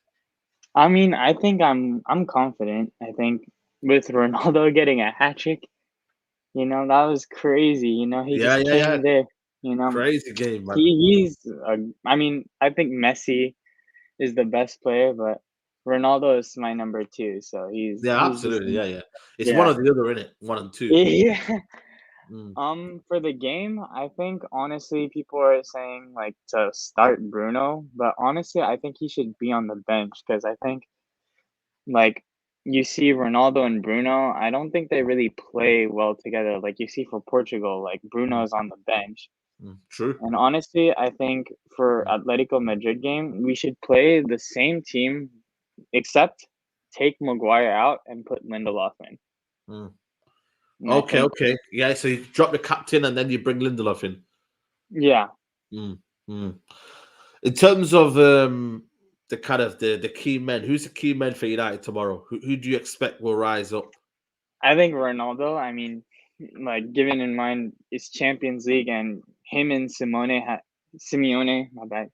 I mean, I think I'm confident. I think with Ronaldo getting a hat trick, that was crazy. He just came there. Crazy game, man. I think Messi is the best player, but Ronaldo is my number 2. So he's just absolutely. Yeah. It's yeah. one or the other, isn't it? 1 and 2. Yeah. Mm. For the game, I think honestly people are saying like to start Bruno, but honestly I think he should be on the bench because I think like you see Ronaldo and Bruno, I don't think they really play well together. Like you see for Portugal, like Bruno's on the bench. True. And honestly, I think for Atletico Madrid game, we should play the same team except take Maguire out and put Lindelof in. And I think Okay. Yeah, so you drop the captain and then you bring Lindelof in. yeah. In terms of the kind of the key men, who's the key men for United tomorrow? Who do you expect will rise up? I think Ronaldo, I mean, like given in mind it's Champions League and him and Simeone, my bad,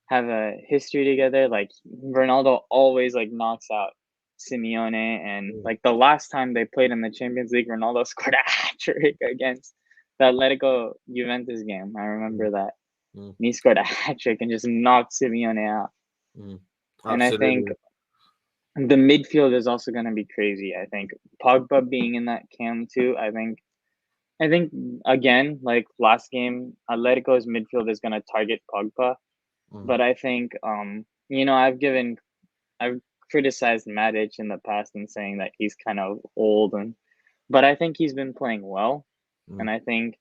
have a history together. Like Ronaldo always like knocks out Simeone, and like the last time they played in the Champions League, Ronaldo scored a hat trick against the Atletico Juventus game. I remember that. And he scored a hat trick and just knocked Simeone out. And I think the midfield is also going to be crazy. I think Pogba being in that camp too. I think again, like last game, Atletico's midfield is going to target Pogba. But I think, I've criticized Matic in the past and saying that he's kind of old, but I think he's been playing well, and I think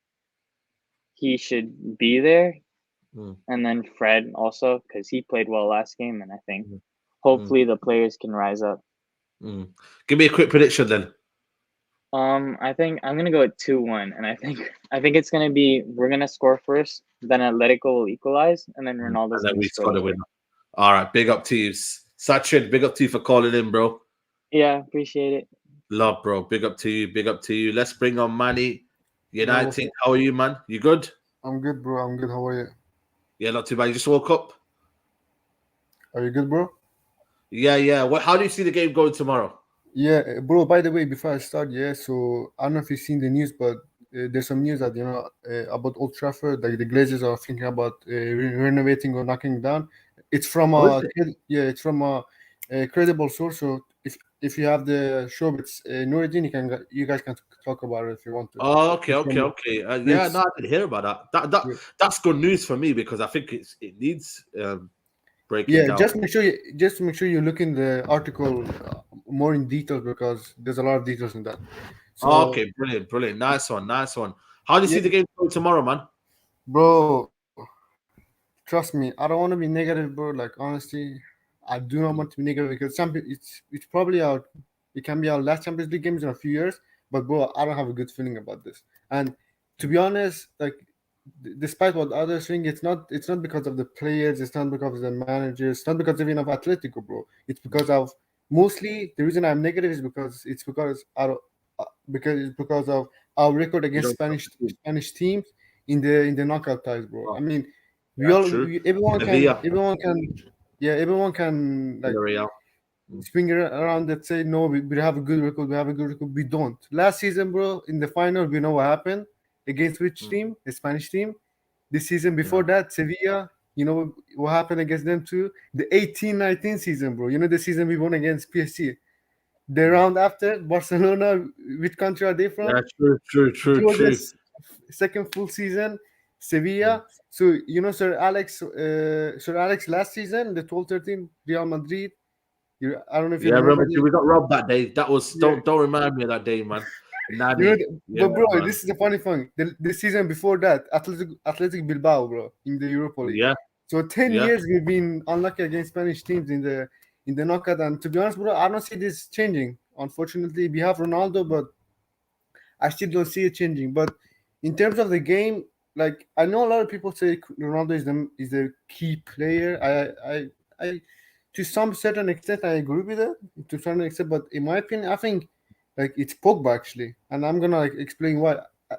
he should be there. And then Fred also, because he played well last game, and I think hopefully the players can rise up. Give me a quick prediction then. I think I'm gonna go with 2-1, and I think it's gonna be we're gonna score first, then Atletico will equalize, and then Ronaldo's and then gonna score the winner. All right, big up to you, Sachin. Big up to you for calling in, bro. Yeah, appreciate it. Love, bro. Big up to you. Big up to you. Let's bring on Manny. United. How are you, man? You good? I'm good, bro. I'm good. How are you? Yeah, not too bad. You just woke up. Are you good, bro? Yeah. How do you see the game going tomorrow? Yeah, bro. By the way, before I start, so I don't know if you've seen the news, but there's some news that about Old Trafford. Like the Glazers are thinking about renovating or knocking down. It's from it's from a credible source. So if you have the show, it's Nuruddin, you guys can talk about it if you want to. Oh, okay. Yeah, no, I didn't hear about that. That's good news for me because I think it needs breaking down. Just make sure you look in the article more in detail because there's a lot of details in that. So, okay, brilliant. Nice one. How do you see the game going tomorrow, man? Bro, trust me, I don't want to be negative, bro. Like honestly, I do not want to be negative because it's probably it can be our last Champions League games in a few years. But bro, I don't have a good feeling about this. And to be honest, like despite what others think, it's not because of the players, it's not because of the managers, it's not because even of Atletico, bro. It's because of mostly the reason I'm negative is because of our record against Spanish teams in the knockout ties, bro. I mean, everyone can like swing around that say no, we have a good record, we don't. Last season, bro, in the final, we know what happened against which team? The Spanish team. This season before that, Sevilla, you know what happened against them too? The 18-19 season, bro. You know the season we won against PSG. The round after, Barcelona, which country are they from? Yeah, true. Second full season, Sevilla. So Sir Alex last season, the 12-13 Real Madrid. I don't know if you remember. We got robbed that day. That was don't remind me of that day, man. But bro, man. This is the funny thing. The season before that, Athletic Bilbao, bro, in the Europa League. Yeah. So 10 years we've been unlucky against Spanish teams in the knockout. And to be honest, bro, I don't see this changing. Unfortunately, we have Ronaldo, but I still don't see it changing. But in terms of the game, like I know a lot of people say Ronaldo is the key player. I to some certain extent I agree with it. To some extent, but in my opinion, I think like it's Pogba actually, and I'm gonna like explain why.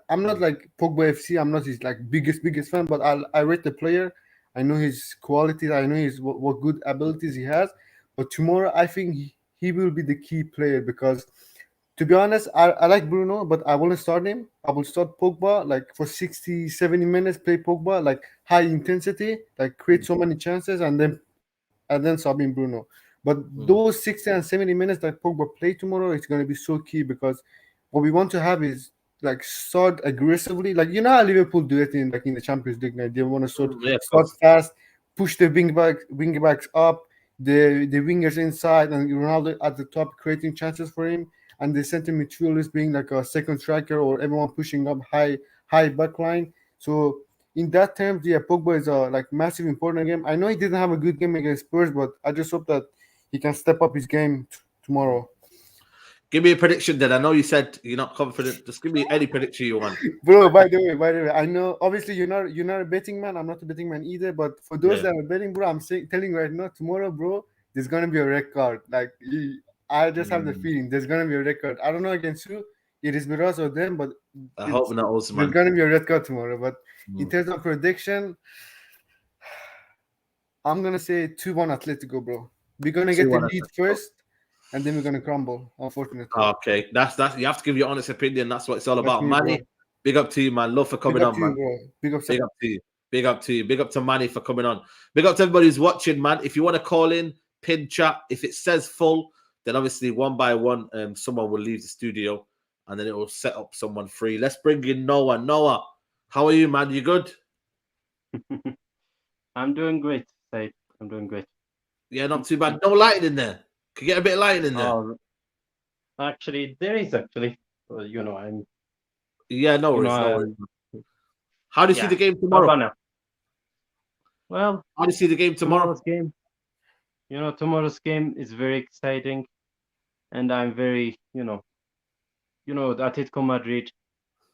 I'm not like Pogba FC. I'm not his like biggest fan, but I rate the player. I know his qualities. I know what good abilities he has. But tomorrow, I think he will be the key player because, to be honest, I like Bruno, but I won't start him. I will start Pogba like for 60-70 minutes. Play Pogba like high intensity, like create so many chances, and then and then subbing Bruno. But those 60 and 70 minutes that Pogba play tomorrow is going to be so key, because what we want to have is like start aggressively, like how Liverpool do it in the Champions League night. They want to start fast, push the wing backs up, the wingers inside, and Ronaldo at the top creating chances for him, and the center midfielders being like a second striker or everyone pushing up high back line. So in that terms, yeah, Pogba is a massive important game. I know he didn't have a good game against Spurs, but I just hope that he can step up his game tomorrow. Give me a prediction then. I know you said you're not confident. Just give me any prediction you want. Bro, by the way, I know obviously you're not a betting man. I'm not a betting man either. But for those that are betting, bro, I'm telling you right now, tomorrow, bro, there's gonna be a red card. I just have the feeling there's gonna be a red card. I don't know against who. It is with us or them, but I hope not also, man. There's gonna be a red card tomorrow. But in terms of prediction, I'm gonna say 2-1 Atletico, bro. We're gonna get the lead first, and then we're gonna crumble, unfortunately. Okay, that's you have to give your honest opinion. That's what it's all about. Manny, big up to you, man. Love for coming on, man. Big up to you. Big up to you. Big up to Manny for coming on. Big up to everybody who's watching, man. If you want to call in, pin chat. If it says full, then obviously one by one, someone will leave the studio, and then it will set up someone free. Let's bring in Noah. Noah, how are you, man? You good? I'm doing great, Said. I'm doing great. Yeah, not too bad. No lighting in there. Can you get a bit of lighting in there? Actually, there is actually. I'm. Yeah, no worries. How do you see the game tomorrow? Well, how do you see the game tomorrow? Tomorrow's game is very exciting, and I'm very, Atletico Madrid.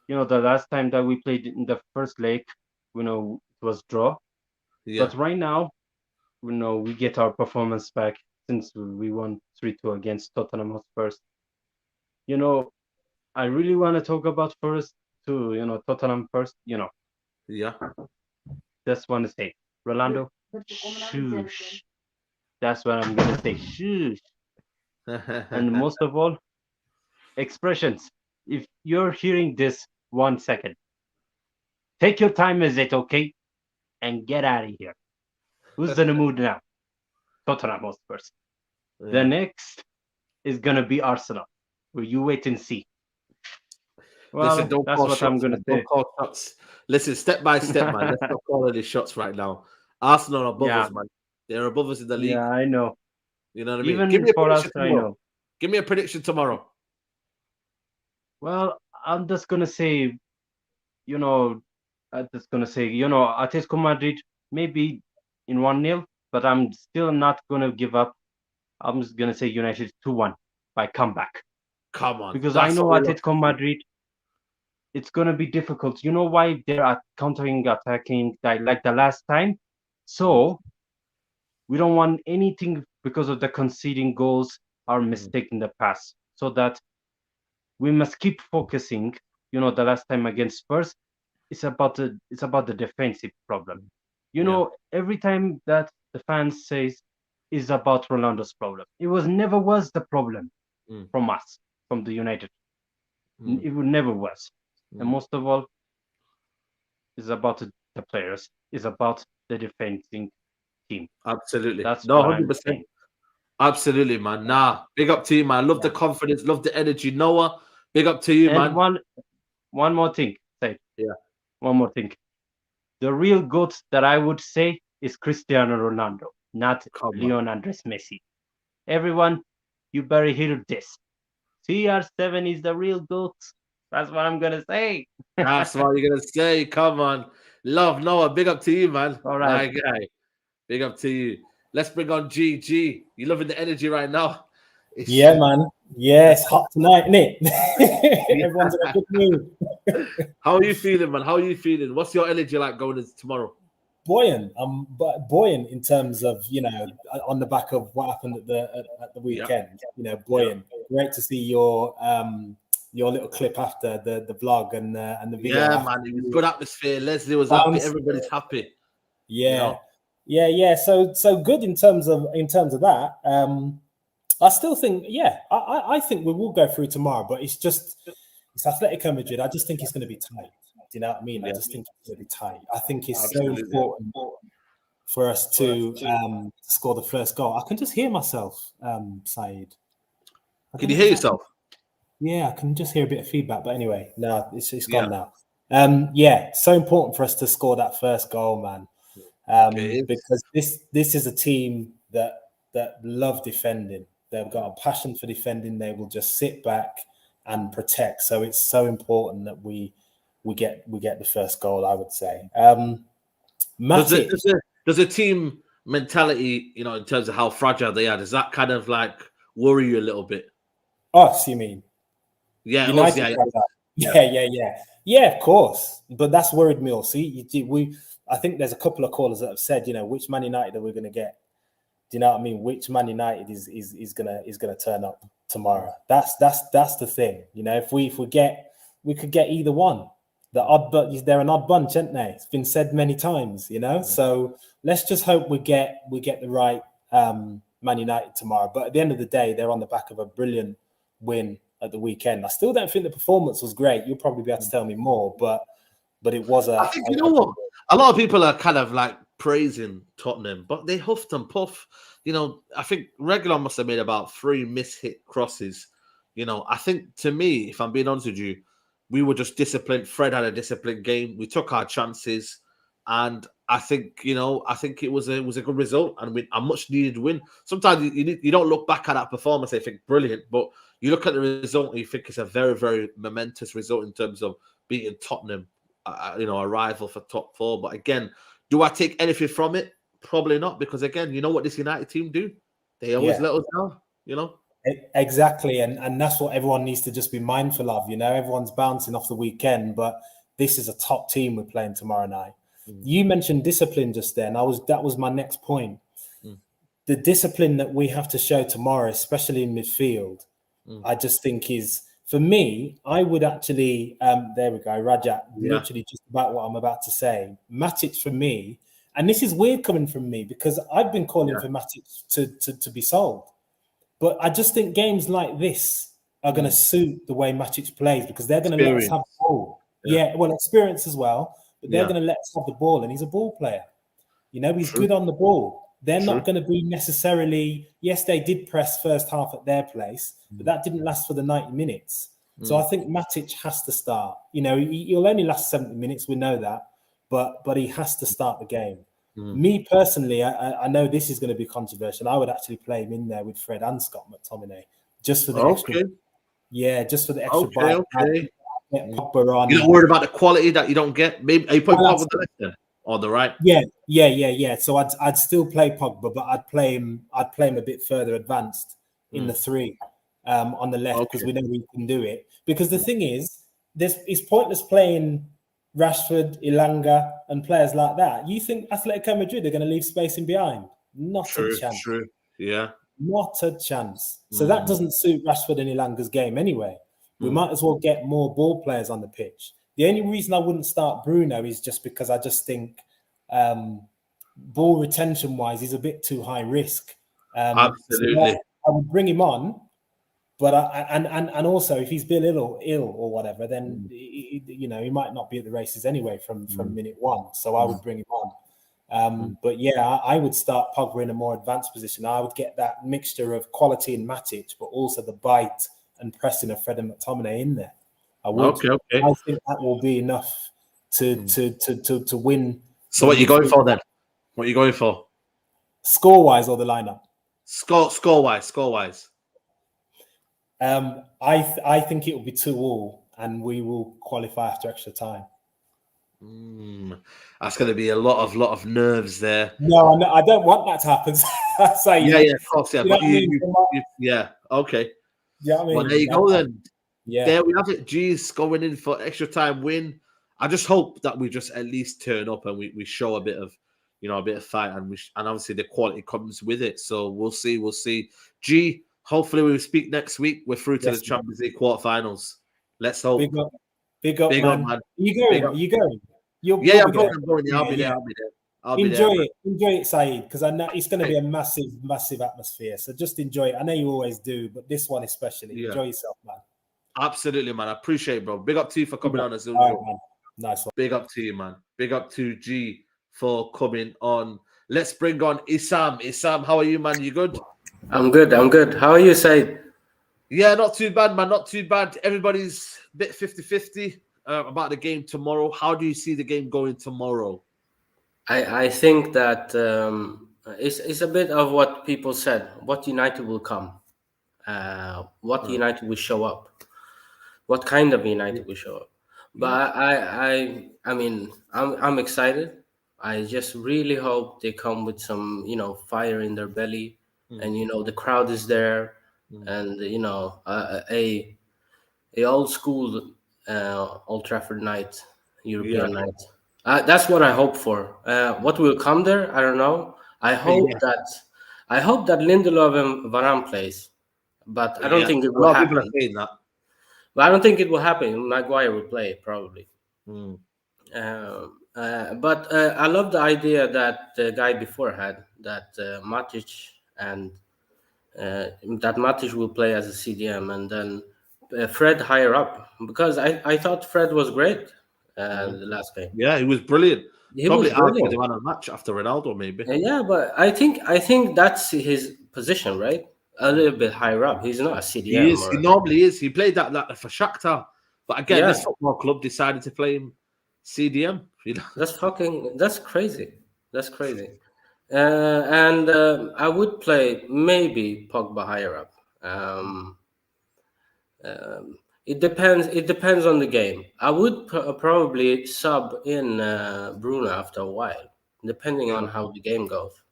The last time that we played in the first leg, it was draw. Yeah. But right now, we get our performance back since we won 3-2 against Tottenham Hotspur. I really want to talk about Tottenham first. Yeah. Just want to say, Ronaldo, shoosh. That's what I'm gonna say, shoosh. And most of all, expressions. If you're hearing this 1 second, take your time with it, okay? And get out of here. Who's in the mood now? Tottenham Hotspur. Yeah. The next is gonna be Arsenal. Will you wait and see? Well, listen, that's what I'm gonna say. Listen, step by step, man. Let's not call any shots right now. Arsenal are above us, man. They're above us in the league. Yeah, I know. You know what I mean? Even Give me a for us, prediction tomorrow. I know. Give me a prediction tomorrow. Well, I'm just gonna say, Atletico Madrid maybe in 1-0, but I'm still not gonna give up. I'm just gonna say United 2-1 by comeback. Come on, because I know Atletico Madrid. It's gonna be difficult. You know why they're countering, attacking like the last time. So we don't want anything because of the conceding goals, our mistake in the past. So that we must keep focusing. The last time against Spurs, it's about the defensive problem. Every time that the fans says is about Ronaldo's problem, it never was the problem from us, from the United. It never was. And most of all, it's about the players. It's about the defending team. Absolutely. That's 100%. Absolutely, man. Nah, big up to you, man. Love the confidence, love the energy. Noah, big up to you, man. One more thing, say. Yeah. One more thing. The real GOAT that I would say is Cristiano Ronaldo, not Leon Andres Messi. Everyone, you better hear this. CR7 is the real GOAT. That's what I'm gonna say. That's what you're gonna say. Come on. Love Noah. Big up to you, man. All right. My guy. Big up to you. Let's bring on GG. You loving the energy right now? Yeah, man. Yeah, it's hot tonight, isn't it? Everyone's in a good mood. How are you feeling, man? How are you feeling? What's your energy like going into tomorrow? Buoyant. I'm buoyant in terms of, on the back of what happened at the weekend. Buoyant. Great to see your little clip after the vlog and the video. Yeah, man. It was good atmosphere. Leslie was happy. Everybody's happy. Yeah. Yeah. So good in terms of that. I still think, I think we will go through tomorrow, but it's Atletico Madrid. I just think it's going to be tight. Do you know what I mean? I just think it's going to be tight. I think it's so important for us to score the first goal. I can just hear myself, Saeed. Can you hear yourself? Yeah, I can just hear a bit of feedback. But anyway, no, it's gone now. So important for us to score that first goal, man. Because this is a team that love defending. They've got a passion for defending. They will just sit back and protect. So it's so important that we get the first goal, I would say. Does a team mentality, in terms of how fragile they are, does that kind of like worry you a little bit? Us, you mean? Yeah, yeah, of course. But that's worried me. See, I think there's a couple of callers that have said, which Man United are we going to get? Do you know what I mean? Which Man United is gonna turn up tomorrow? That's the thing. If we could get either one. They're an odd bunch, aren't they? It's been said many times, So let's just hope we get the right Man United tomorrow. But at the end of the day, they're on the back of a brilliant win at the weekend. I still don't think the performance was great. You'll probably be able to tell me more, but it was I think you know what? A lot of people are kind of like praising Tottenham, but they huffed and puffed. I think Regulon must have made about 3 mishit crosses. I think, to me, if I'm being honest with you, we were just disciplined. Fred had a disciplined game. We took our chances, and I think it was a good result and a much needed win. Sometimes you don't look back at that performance and think brilliant, but you look at the result and you think it's a very, very momentous result in terms of beating Tottenham, a rival for top 4. But again, do I take anything from it? Probably not, because again, you know what this United team do? They always let us down. Exactly, and that's what everyone needs to just be mindful of. Everyone's bouncing off the weekend, but this is a top team we're playing tomorrow night. You mentioned discipline just then. That was my next point. The discipline that we have to show tomorrow, especially in midfield, I just think is, for me, I would actually, there we go, Rajat, literally just about what I'm about to say. Matic for me, and this is weird coming from me because I've been calling for Matic to be sold. But I just think games like this are going to suit the way Matic plays, because they're going to let us have the ball. Yeah, well, experience as well, but they're going to let us have the ball, and he's a ball player. He's good on the ball. They're not going to be necessarily, yes, they did press first half at their place, but that didn't last for the 90 minutes. So I think Matic has to start. He'll only last 70 minutes, we know that, but he has to start the game. Me personally, I know this is going to be controversial. I would actually play him in there with Fred and Scott McTominay, just for the extra. Yeah, just for the extra bite. You're not worried about the quality that you don't get? Maybe are you putting Pogba on the left then, or the right? Yeah. So I'd still play Pogba, but I'd play him a bit further advanced in the 3 on the left, because we know we can do it. Because the thing is, it's pointless playing Rashford, Ilanga, and players like that. You think Atletico Madrid are going to leave space in behind? Not a chance. True. Yeah. Not a chance. So that doesn't suit Rashford and Ilanga's game anyway. We might as well get more ball players on the pitch. The only reason I wouldn't start Bruno is just because I just think ball retention-wise, he's a bit too high risk. Absolutely. So I would bring him on, but and also if he's been ill or whatever, then he might not be at the races anyway from minute 1. So I would bring him on. But yeah, I would start Pogba in a more advanced position. I would get that mixture of quality in Matic, but also the bite and pressing of Fred and McTominay in there. I would. Okay. I think that will be enough to win. So what are you going for then? What are you going for? Score-wise or the lineup? Score-wise. I think it will be 2-2, and we will qualify after extra time. That's going to be a lot of nerves there. No, I don't want that to happen. Yeah, of course, yeah. But yeah, okay. Yeah, I mean, well, there you go then. Yeah, there we have it. G's going in for extra time win. I just hope that we just at least turn up and we show a bit of fight, and obviously the quality comes with it. So we'll see. G, hopefully we will speak next week. We're through to the Champions League quarterfinals. Let's hope. Big up, man. Are you going? I'm going. Yeah, I'll be there. Enjoy it, Saeed, because I know it's going to be a massive atmosphere. So just enjoy it. I know you always do, but this one especially. Enjoy yourself, man. Absolutely, man. I appreciate it, bro. Big up to you for coming on as usual. Nice one. Big up to you, man. Big up to G for coming on. Let's bring on Isam. Isam, how are you, man? You good? I'm good. How are you, Said? Yeah, not too bad, man. Not too bad. Everybody's a bit 50-50 about the game tomorrow. How do you see the game going tomorrow? I think that it's a bit of what people said. What United will come. What United will show up. What kind of United will show up. But I mean, I'm excited. I just really hope they come with some, fire in their belly, and the crowd is there, and a old school Old Trafford night, European night. That's what I hope for. What will come there, I don't know. I hope that Lindelof and Varane plays, but I don't think it will happen. People are saying that. But I don't think it will happen. Maguire will play probably. But I love the idea that the guy before had, that Matic and that Matic will play as a CDM, and then Fred higher up, because I thought Fred was great the last game. Yeah, he was brilliant. He Probably was brilliant. the man of the match after Ronaldo, maybe. Yeah, but I think that's his position, right? A little bit higher up. He's not a CDM. He is. He normally is. He played that for Shakhtar, but again, this football club decided to play him CDM. That's crazy. That's crazy. And I would play maybe Pogba higher up. It depends on the game. I would probably sub in Bruno after a while, depending on how the game goes.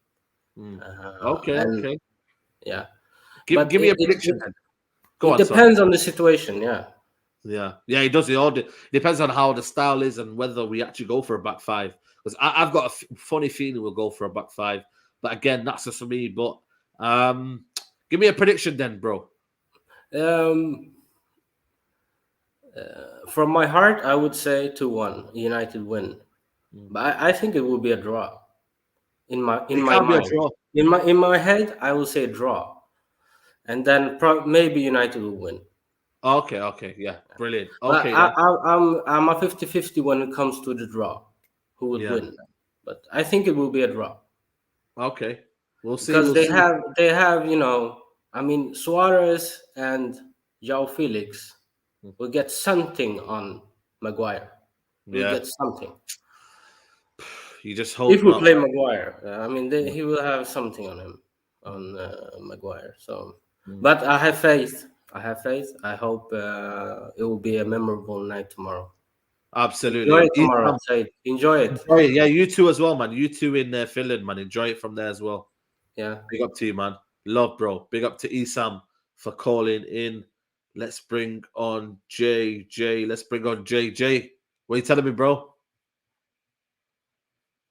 Okay. Yeah. Give me a prediction. It depends on the situation. Yeah, it does. It all depends on how the style is and whether we actually go for a back five. Because I've got a funny feeling we'll go for a back five. But again, that's just for me. But give me a prediction then, bro. From my heart, I would say 2-1 United win. But I think it will be a draw. In my mind, in my head, I will say draw, and then maybe United will win. Okay, yeah, brilliant. Okay, I'm a 50-50 when it comes to the draw. Who would win? But I think it will be a draw. Okay, we'll see. Because they have I mean, Suarez and João Felix will get something on Maguire. Will get something. You just hope if we play Maguire, I mean, he will have something on him, on Maguire. So, but I have faith. I hope it will be a memorable night tomorrow. Absolutely. Enjoy it tomorrow. Enjoy it. Yeah, you too as well, man. You two in Finland, man. Enjoy it from there as well. Yeah. Big up to you, man. Love, bro. Big up to Isam for calling in. Let's bring on JJ. Let's bring on JJ. What are you telling me, bro?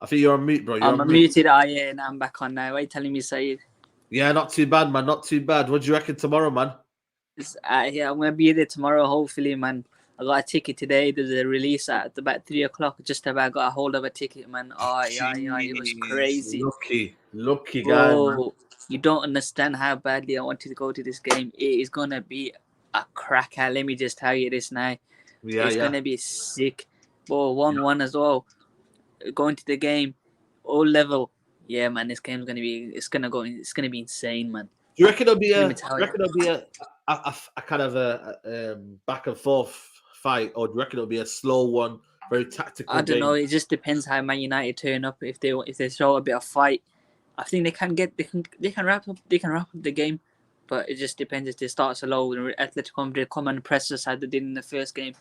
I think you're on mute, bro. I'm muted. And I'm back on now. What are you telling me, Saeed? Yeah, not too bad, man. Not too bad. What do you reckon tomorrow, man? Yeah, I'm gonna be there tomorrow, hopefully, man. I got a ticket today. There's a release at about 3 o'clock. Just about got a hold of a ticket, man. Oh, yeah, it was crazy. Lucky guy, man. You don't understand how badly I wanted to go to this game. It is gonna be a cracker. Let me just tell you this now. It's gonna be sick. 1-1 as well. Going to the game, all level. Yeah, man, this game's gonna be insane, man. Do you reckon it'll be a kind of a back and forth fight, or do you reckon it'll be a slow one, very tactical? I don't know. It just depends how Man United turn up. If they show a bit of fight, I think they can wrap up the game, but it just depends if they start slow. Atletico come and press us as they did in the first game.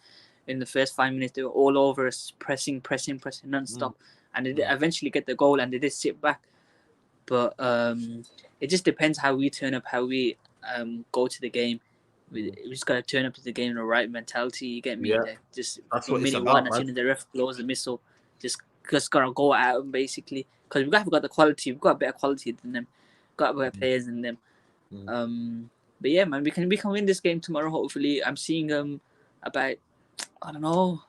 In the first 5 minutes, they were all over us, pressing non-stop. And they did eventually get the goal, and they did sit back. But it just depends how we turn up, how we go to the game. We just got to turn up to the game in the right mentality. You get me? Yeah. Just that's in what minute it's about, one, as soon as the ref blows the missile, just got to go at them, basically. Because we've got the quality. We've got better quality than them. Got better players than them. But yeah, man, we can win this game tomorrow, hopefully. I'm seeing about, I don't know,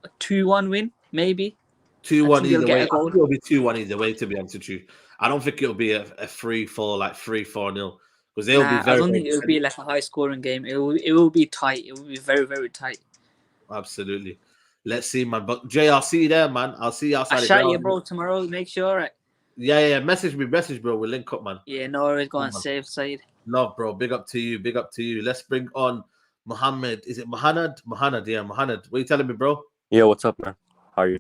a 2-1 win, maybe. 2-1 either way. I think it'll be 2-1 either way, to be honest with you. I don't think it'll be a 3-4, like 3-4-0. Because they'll be very. I don't think it'll be like a high scoring game. It will be tight. It will be very, very tight. Absolutely. Let's see, man. But Jay, I'll see you there, man. I'll see you outside. I'll shout you, bro, tomorrow. Make sure. Yeah. Message me, bro. We'll link up, man. Yeah, no worries. Go on safe side. Love, bro. Big up to you. Let's bring on Mohammed. Is it Mohammed? Yeah, Mohammed. What are you telling me, bro? Yeah, what's up, man? How are you?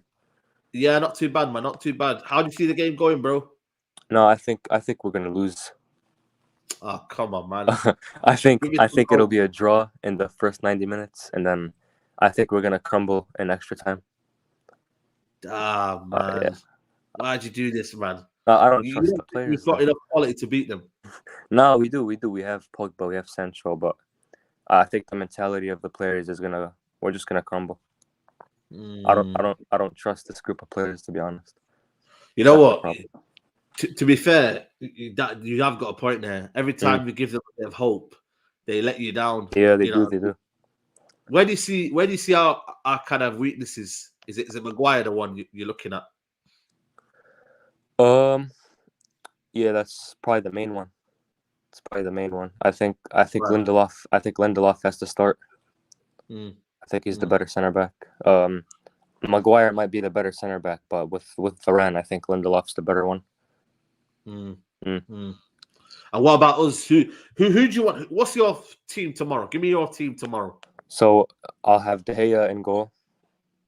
Yeah, not too bad, man. Not too bad. How do you see the game going, bro? No, I think we're gonna lose. Oh, come on, man. I think it'll be a draw in the first 90 minutes, and then I think we're gonna crumble in extra time. Ah, man. Yeah. Why'd you do this, man? I don't trust the players. You've got enough quality to beat them. No, we do. We have Pogba, we have Sancho, but I think the mentality of the players we're just gonna crumble. I don't trust this group of players, to be honest. You know what? To be fair, you have got a point there. Every time you give them a bit of hope, they let you down. Yeah, they do. Where do you see our kind of weaknesses? Is it Maguire the one you're looking at? Yeah, that's probably the main one. I think Lindelof has to start. I think he's the better center back. Maguire might be the better center back, but with Varane, I think Lindelof's the better one. And what about us? Who do you want? What's your team tomorrow? Give me your team tomorrow. So I'll have De Gea in goal.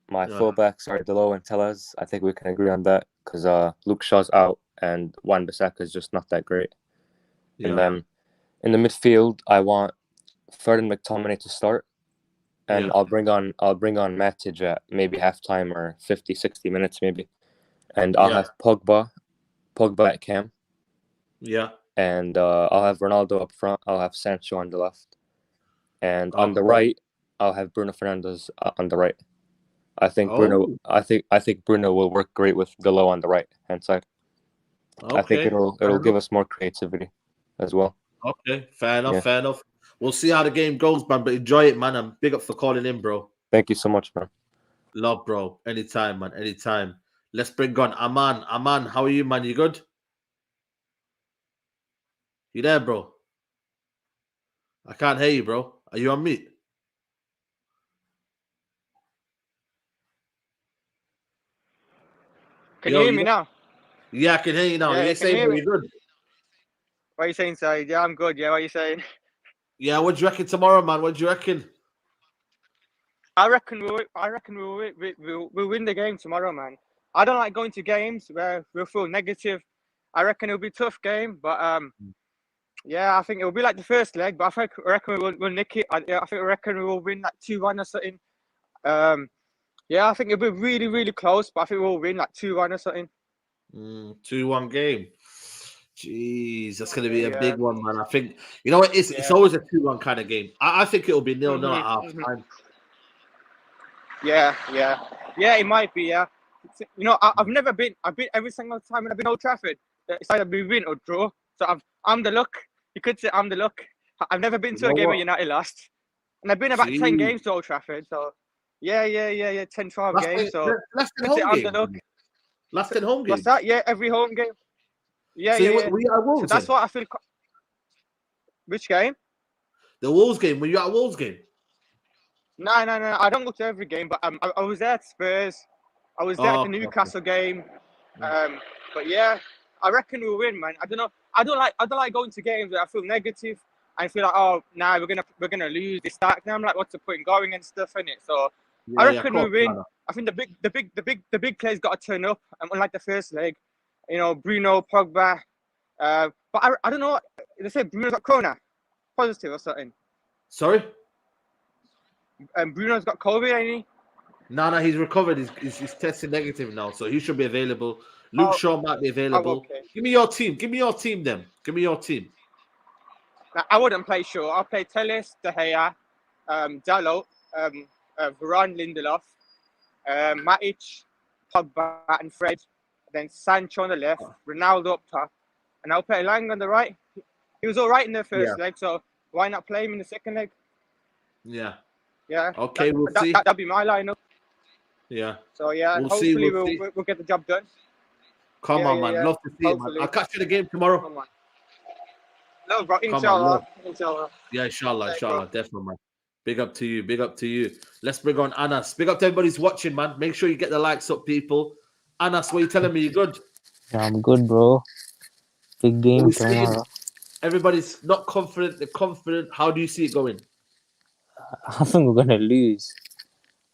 My fullbacks are Delo and Tellez. I think we can agree on that because Luke Shaw's out and Wan-Bissaka is just not that great. Yeah. And then in the midfield, I want Ferdinand McTominay to start. And I'll bring on Matic at maybe halftime or 50, 60 minutes maybe. And I'll have Pogba at cam. Yeah. And I'll have Ronaldo up front. I'll have Sancho on the left. And on the right, I'll have Bruno Fernandes on the right. I think Bruno will work great with Delo on the right hand side. Okay. I think it'll give us more creativity as well. Okay, fair enough. We'll see how the game goes, man. But enjoy it, man. I'm big up for calling in, bro. Thank you so much, man. Love, bro. Anytime, man. Anytime. Let's bring on Aman. Aman, how are you, man? You good? You there, bro? I can't hear you, bro. Are you on mute? Can you hear me now? Yeah, I can hear you now. Yeah, You're saying, bro, you good? What are you saying, Said? Yeah, I'm good. Yeah, what are you saying? Yeah, what do you reckon tomorrow, man? What do you reckon? I reckon we'll win the game tomorrow, man. I don't like going to games where we'll feel negative. I reckon it'll be a tough game, but yeah, I think it'll be like the first leg. But I reckon we'll nick it. I reckon we will win like 2-1 or something. Yeah, I think it'll be really, really close, but I think we'll win like 2-1 or something. 2-1 game. Jeez, that's going to be a big one, man. I think, you know what, it's always a 2-1 kind of game. I think it'll be 0-0 at half time. Yeah, it might be, yeah. You know, I've been every single time when I've been Old Trafford, it's either we win or draw. So I'm the luck. You could say I'm the luck. I've never been to a game where United lost. And I've been about 10 games to Old Trafford, so yeah, 10, 12 games. So last you could say I'm the luck. Last 10 home games? What's that? Yeah, every home game. Yeah, so yeah. Were you at Wolves? So that's what I feel. Which game? The Wolves game. Were you at Wolves game? No. I don't go to every game, but I was there at Spurs. I was there at the Newcastle game. But yeah, I reckon we'll win, man. I don't know. I don't like going to games where I feel negative and feel like, oh, nah, we're gonna lose this, that. Now I'm like, what's the point in going and stuff, innit? So I reckon we'll win. I think the big players got to turn up, and unlike the first leg, you know, Bruno, Pogba. But I don't know. They say Bruno's got corona positive or something. Sorry. Bruno's got COVID, ain't he? No, he's recovered. He's testing negative now, so he should be available. Luke Shaw might be available. Okay. Give me your team. Give me your team, then. Give me your team. Now, I wouldn't play Shaw. I'll play Telles, De Gea, Dalot, Varane, Lindelof, Matic, Pogba, and Fred. Then Sancho on the left, Ronaldo up top, and I'll play Lang on the right. He was all right in the first leg, so why not play him in the second leg? Yeah. Yeah. Okay, we'll see. That'll be my lineup. Yeah. So yeah, hopefully we'll get the job done. Come on, man. Love to see it, man. I'll catch you in the game tomorrow. No, bro. Inshallah. Yeah, inshallah. Definitely, man. Big up to you. Let's bring on Anas. Big up to everybody who's watching, man. Make sure you get the likes up, people. Anas, what are you telling me? You good? Yeah, I'm good, bro. Big What game we saying? tomorrow. Everybody's not confident. They're confident. How do you see it going? I think we're gonna lose.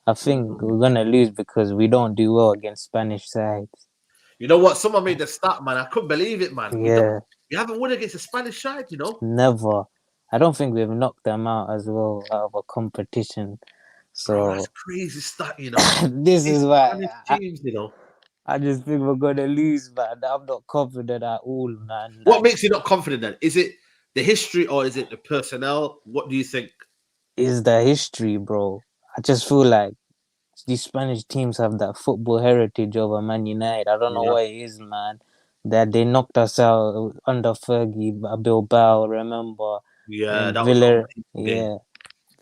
I think we're gonna lose because we don't do well against Spanish sides. You know what? Someone made the stat, man. I couldn't believe it, man. Yeah, We haven't won against a Spanish side, you know. never. I don't think we've knocked them out as well out of a competition. Bro, that's So crazy stat, you know. this These is why Spanish teams, you know. I just think we're gonna lose, man. I'm not confident at all, man. What Like, makes you not confident then? Is it the history or is it the personnel? What do you think? is the history, bro. I just feel like these Spanish teams have that football heritage over Man United. I don't know Yeah. what it is, man. That they knocked us out under Fergie, Bilbao, remember? Yeah, And that was an unbelievable game. Yeah,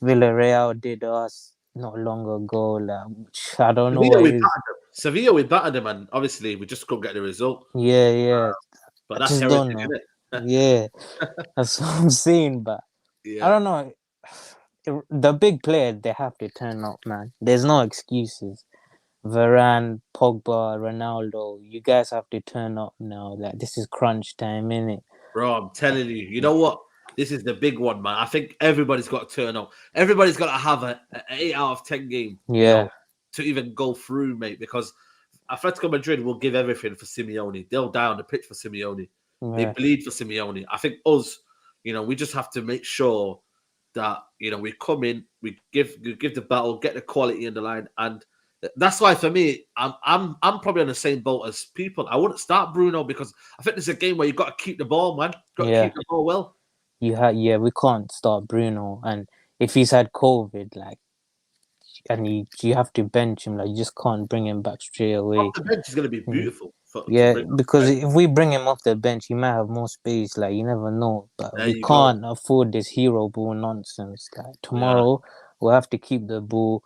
Villarreal did us not long ago. Like, I don't know Sevilla, what we it is. battered them. Sevilla, we battered them, and obviously we just couldn't get the result. Yeah. But I that's just heritage, don't know. isn't it? Yeah, that's what I'm saying, but I Yeah. don't know. The big players, they have to turn up, man. There's no excuses. Varane, Pogba, Ronaldo, you guys have to turn up now. Like, this is crunch time, innit? Bro, I'm telling you, you know what? This is the big one, man. I think everybody's got to turn up. Everybody's got to have an 8 out of 10 game, you Yeah. know, to even go through, mate. Because Atletico Madrid will give everything for Simeone. They'll die on the pitch for Simeone. They Yeah. bleed for Simeone. I think us, you know, we just have to make sure that, you know, we come in, we give the battle, get the quality in the line, and that's why for me, I'm probably on the same boat as people. I wouldn't start Bruno because I think there's a game where you got to keep the ball, man. Got to Yeah. keep the ball well. Yeah, we can't start Bruno. And if he's had COVID, like, and you have to bench him, like, you just can't bring him back straight away. Off the bench is going to be beautiful. To Yeah, bring up, because right? if we bring him off the bench, he might have more space. Like, you never know. But There we you can't afford this hero ball nonsense. Like, tomorrow, we'll have to keep the ball.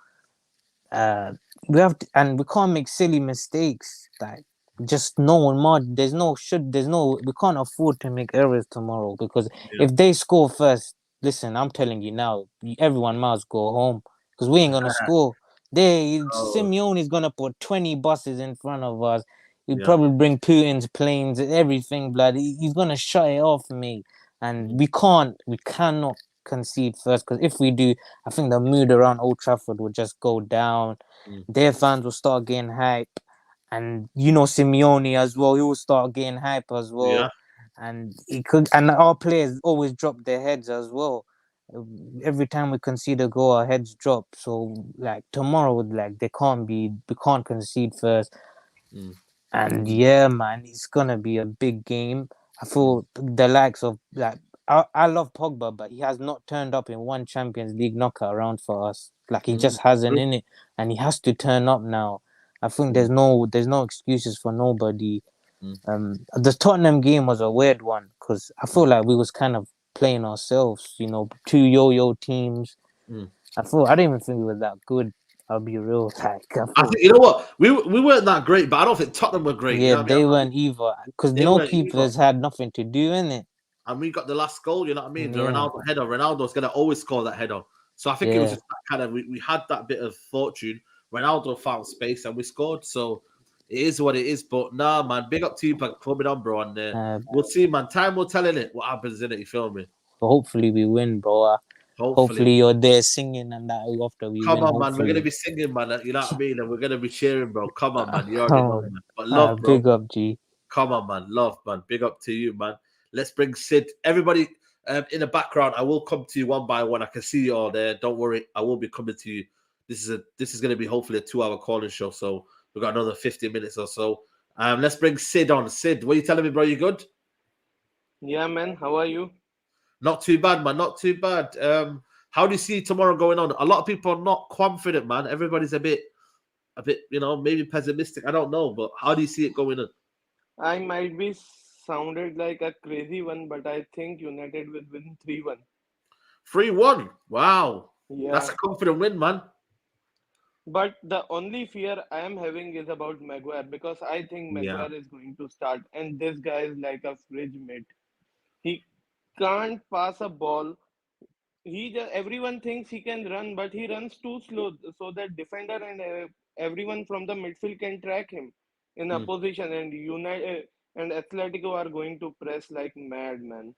We have to, and we can't make silly mistakes. Like, just no one more. There's no. We can't afford to make errors tomorrow because if they score first, listen, I'm telling you now, everyone must go home because we ain't gonna score. Simeone is gonna put 20 buses in front of us. He'll probably bring Putin's planes, everything, blood. He's gonna shut it off, me. And we cannot concede first because if we do, I think the mood around Old Trafford will just go down. Their fans will start getting hype, and you know Simeone as well. He will start getting hype as well. Yeah. And and our players always drop their heads as well. Every time we concede a goal, our heads drop. So like tomorrow, like we can't concede first. And yeah, man, it's gonna be a big game. I feel the likes of like I love Pogba, but he has not turned up in one Champions League knockout round for us. Like he just hasn't in it, and he has to turn up now. I think there's no excuses for nobody. The Tottenham game was a weird one because I feel like we was kind of playing ourselves. You know, two yo-yo teams. I didn't even think we were that good. I'll be real. Like, I think, you know what? We weren't that great, but I don't think Tottenham were great. Yeah, you know what I they mean? weren't either because They no weren't keepers had nothing to do in it. And we got the last goal, you know what I mean? The Yeah. Ronaldo header. Ronaldo's going to always score that header. So I think it was Yeah. just that kind of, we had that bit of fortune. Ronaldo found space and we scored. So it is what it is. But nah, man, big up to you for coming on, bro. And we'll see, man. Time will tell in it what happens in it. You feel me? But hopefully we win, bro. Hopefully you're there singing and that after we Come win. on, man. We're going to Hopefully. be singing, man. You know what I mean? And we're going to be cheering, bro. Come on, man. You already know, man. But love, bro. Big up, G. Come on, man. Love, man. Big up to you, man. Let's bring Sid. Everybody in the background, I will come to you one by one. I can see you all there. Don't worry. I will be coming to you. This is going to be hopefully a 2-hour calling show. So we've got another 50 minutes or so. Let's bring Sid on. Sid, what are you telling me, bro? You good? Yeah, man. How are you? Not too bad, man. Not too bad. How do you see tomorrow going on? A lot of people are not confident, man. Everybody's a bit, you know, maybe pessimistic. I don't know, but how do you see it going on? I might be sounded like a crazy one, but I think United will win 3-1. 3-1. Wow. Yeah. That's a confident win, man. But the only fear I am having is about Maguire because I think Maguire is going to start, and this guy is like a fridge mate. He can't pass a ball. Everyone thinks he can run, but he runs too slow, so that defender and everyone from the midfield can track him in opposition. And and Atletico are going to press like mad, man.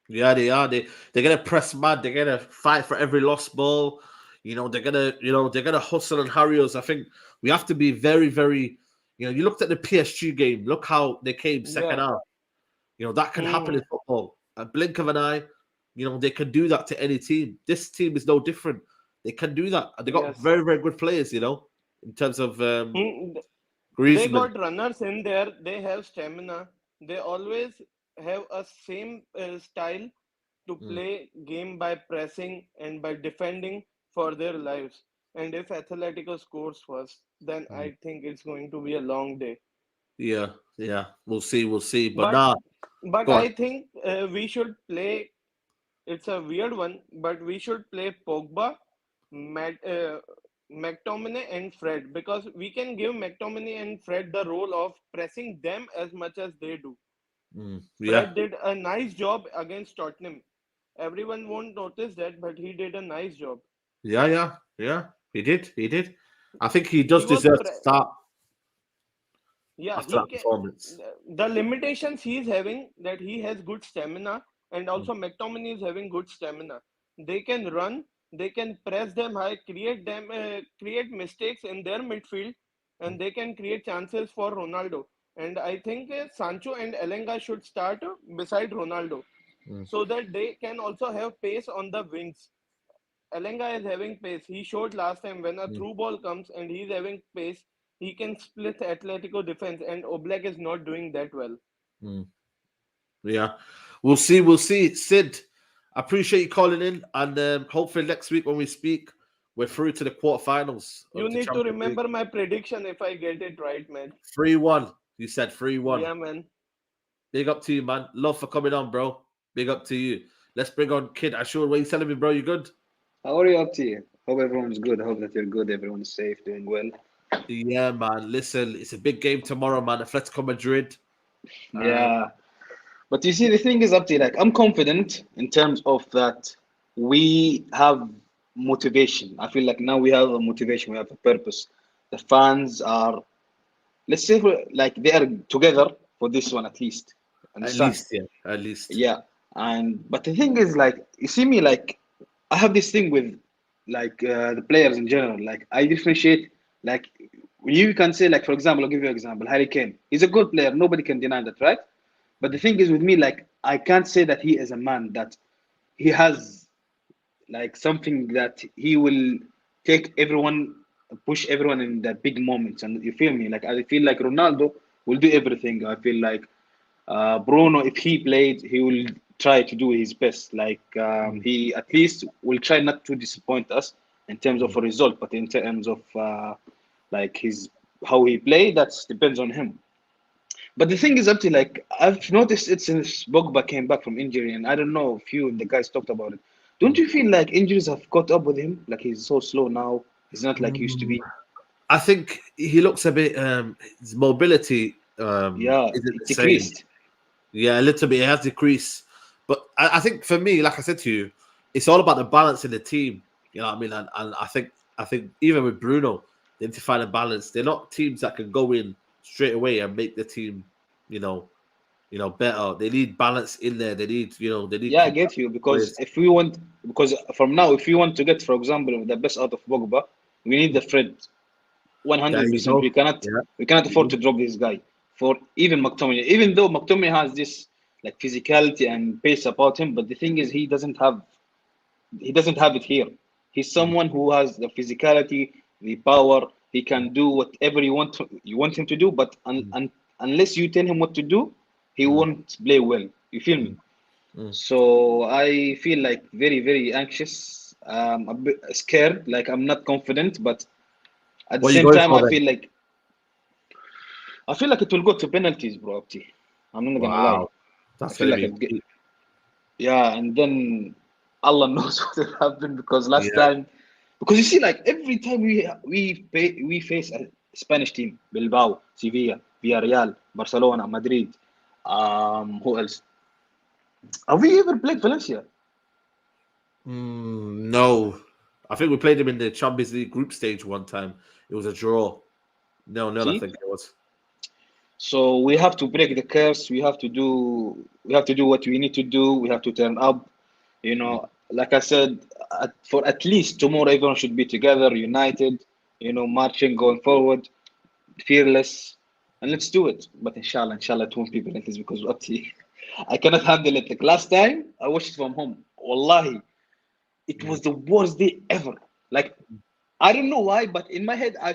Yeah, they are. They're gonna press mad. They're gonna fight for every lost ball. They're gonna hustle and hurry us. I think we have to be very, very. You looked at the PSG game. Look how they came second Yeah. half. That can happen Hmm. in football. A blink of an eye. They can do that to any team. This team is no different. They can do that. And they got Yes. very, very good players. In terms of Hmm. They Griezmann. got runners in there. They have stamina. They always have a same style to Mm. play game by pressing and by defending for their lives. And if Atletico scores first, then I think it's going to be a long day. Yeah, yeah. We'll see. We'll see. But But nah, but go on. I think we should play. It's a weird one, but we should play Pogba, McTominay, and Fred because we can give McTominay and Fred the role of pressing them as much as they do. Yeah, Fred did a nice job against Tottenham. Everyone won't notice that, but he did a nice job. yeah, yeah, yeah. He did. He did. I think he He does was deserve to start yeah, after that performance. the limitations he's having that he has good stamina and also McTominay is having good stamina. They can run, they can press them high, create mistakes in their midfield, and they can create chances for Ronaldo. And I think Sancho and Elenga should start beside Ronaldo Mm. so that they can also have pace on the wings. Elenga is having pace. He showed last time when a through ball comes and he's having pace, he can split Atletico defense, and Oblak is not doing that well. Mm. Yeah, we'll see. We'll see. Sid, I appreciate you calling in, and hopefully next week when we speak, we're through to the quarterfinals You of the need to Champions League. remember my prediction if I get it right, man. 3-1. You said 3-1. Yeah, man. Big up to you, man. Love for coming on, bro. Big up to you. Let's bring on Kid Ashur. What are you telling me, bro? You good? How are you up to you? Hope everyone's good. Hope that you're good. Everyone's safe, doing well. Yeah, man. Listen, it's a big game tomorrow, man. Atletico Madrid. Yeah. But you see, the thing is up to you. Like, I'm confident in terms of that we have motivation. I feel like now we have a motivation, we have a purpose. The fans are, let's say, like they are together for this one at least. At Understand? least, yeah. At least. Yeah. But the thing is, like, you see me, like, I have this thing with like the players in general. Like, I differentiate, like, you can say, like, for example, I'll give you an example. Harry Kane, he's a good player. Nobody can deny that, right? But the thing is with me, like, I can't say that he is a man that he has like something that he will take everyone, push everyone in the big moments. And you feel me? Like, I feel like Ronaldo will do everything. I feel like Bruno, if he played, he will try to do his best. Like, he at least will try not to disappoint us in terms of a result, but in terms of like his how he played, that depends on him. But the thing is, up to like I've noticed it since Pogba came back from injury, and I don't know if you and the guys talked about it. Don't you feel like injuries have caught up with him? Like he's so slow now. He's not like he used to be. I think he looks a bit. His mobility Yeah, isn't it the same. decreased. Yeah, a little bit. It has decreased. But I think for me, like I said to you, it's all about the balance in the team. You know what I mean? And I think even with Bruno, they need to find a balance. They're not teams that can go in straight away and make the team, better. They need balance in there. They need, they need. Yeah, I get you because from now, if we want to get, for example, the best out of Pogba, we need the Fred, There you 100%. go. We cannot afford to drop this guy for even McTominay. Even though McTominay has this like physicality and pace about him, but the thing is he doesn't have it here. He's someone who has the physicality, the power. He can do whatever you want him to do, but unless you tell him what to do, he won't play well. You feel me? So I feel like very, very anxious, a bit scared, like I'm not confident, but at the What are you same going time, for I then? feel like it will go to penalties, bro. Abdi. I'm not gonna lie. Wow, I that's feel gonna like be. yeah, and then Allah knows what will happen because last Yeah. time, because you see, like every time we face a Spanish team, Bilbao, Sevilla, Villarreal, Barcelona, Madrid, who else? Have we ever played Valencia? No, I think we played them in the Champions League group stage one time. It was a draw. No, I See, think it was. So we have to break the curse. We have to do what we need to do. We have to turn up. You know, like I said, for at least tomorrow, everyone should be together, united. You know, marching, going forward, fearless, and let's do it. But inshallah, it won't be like this because I cannot handle it. Like last time, I watched it from home. Wallahi, it was the worst day ever. Like I don't know why, but in my head, I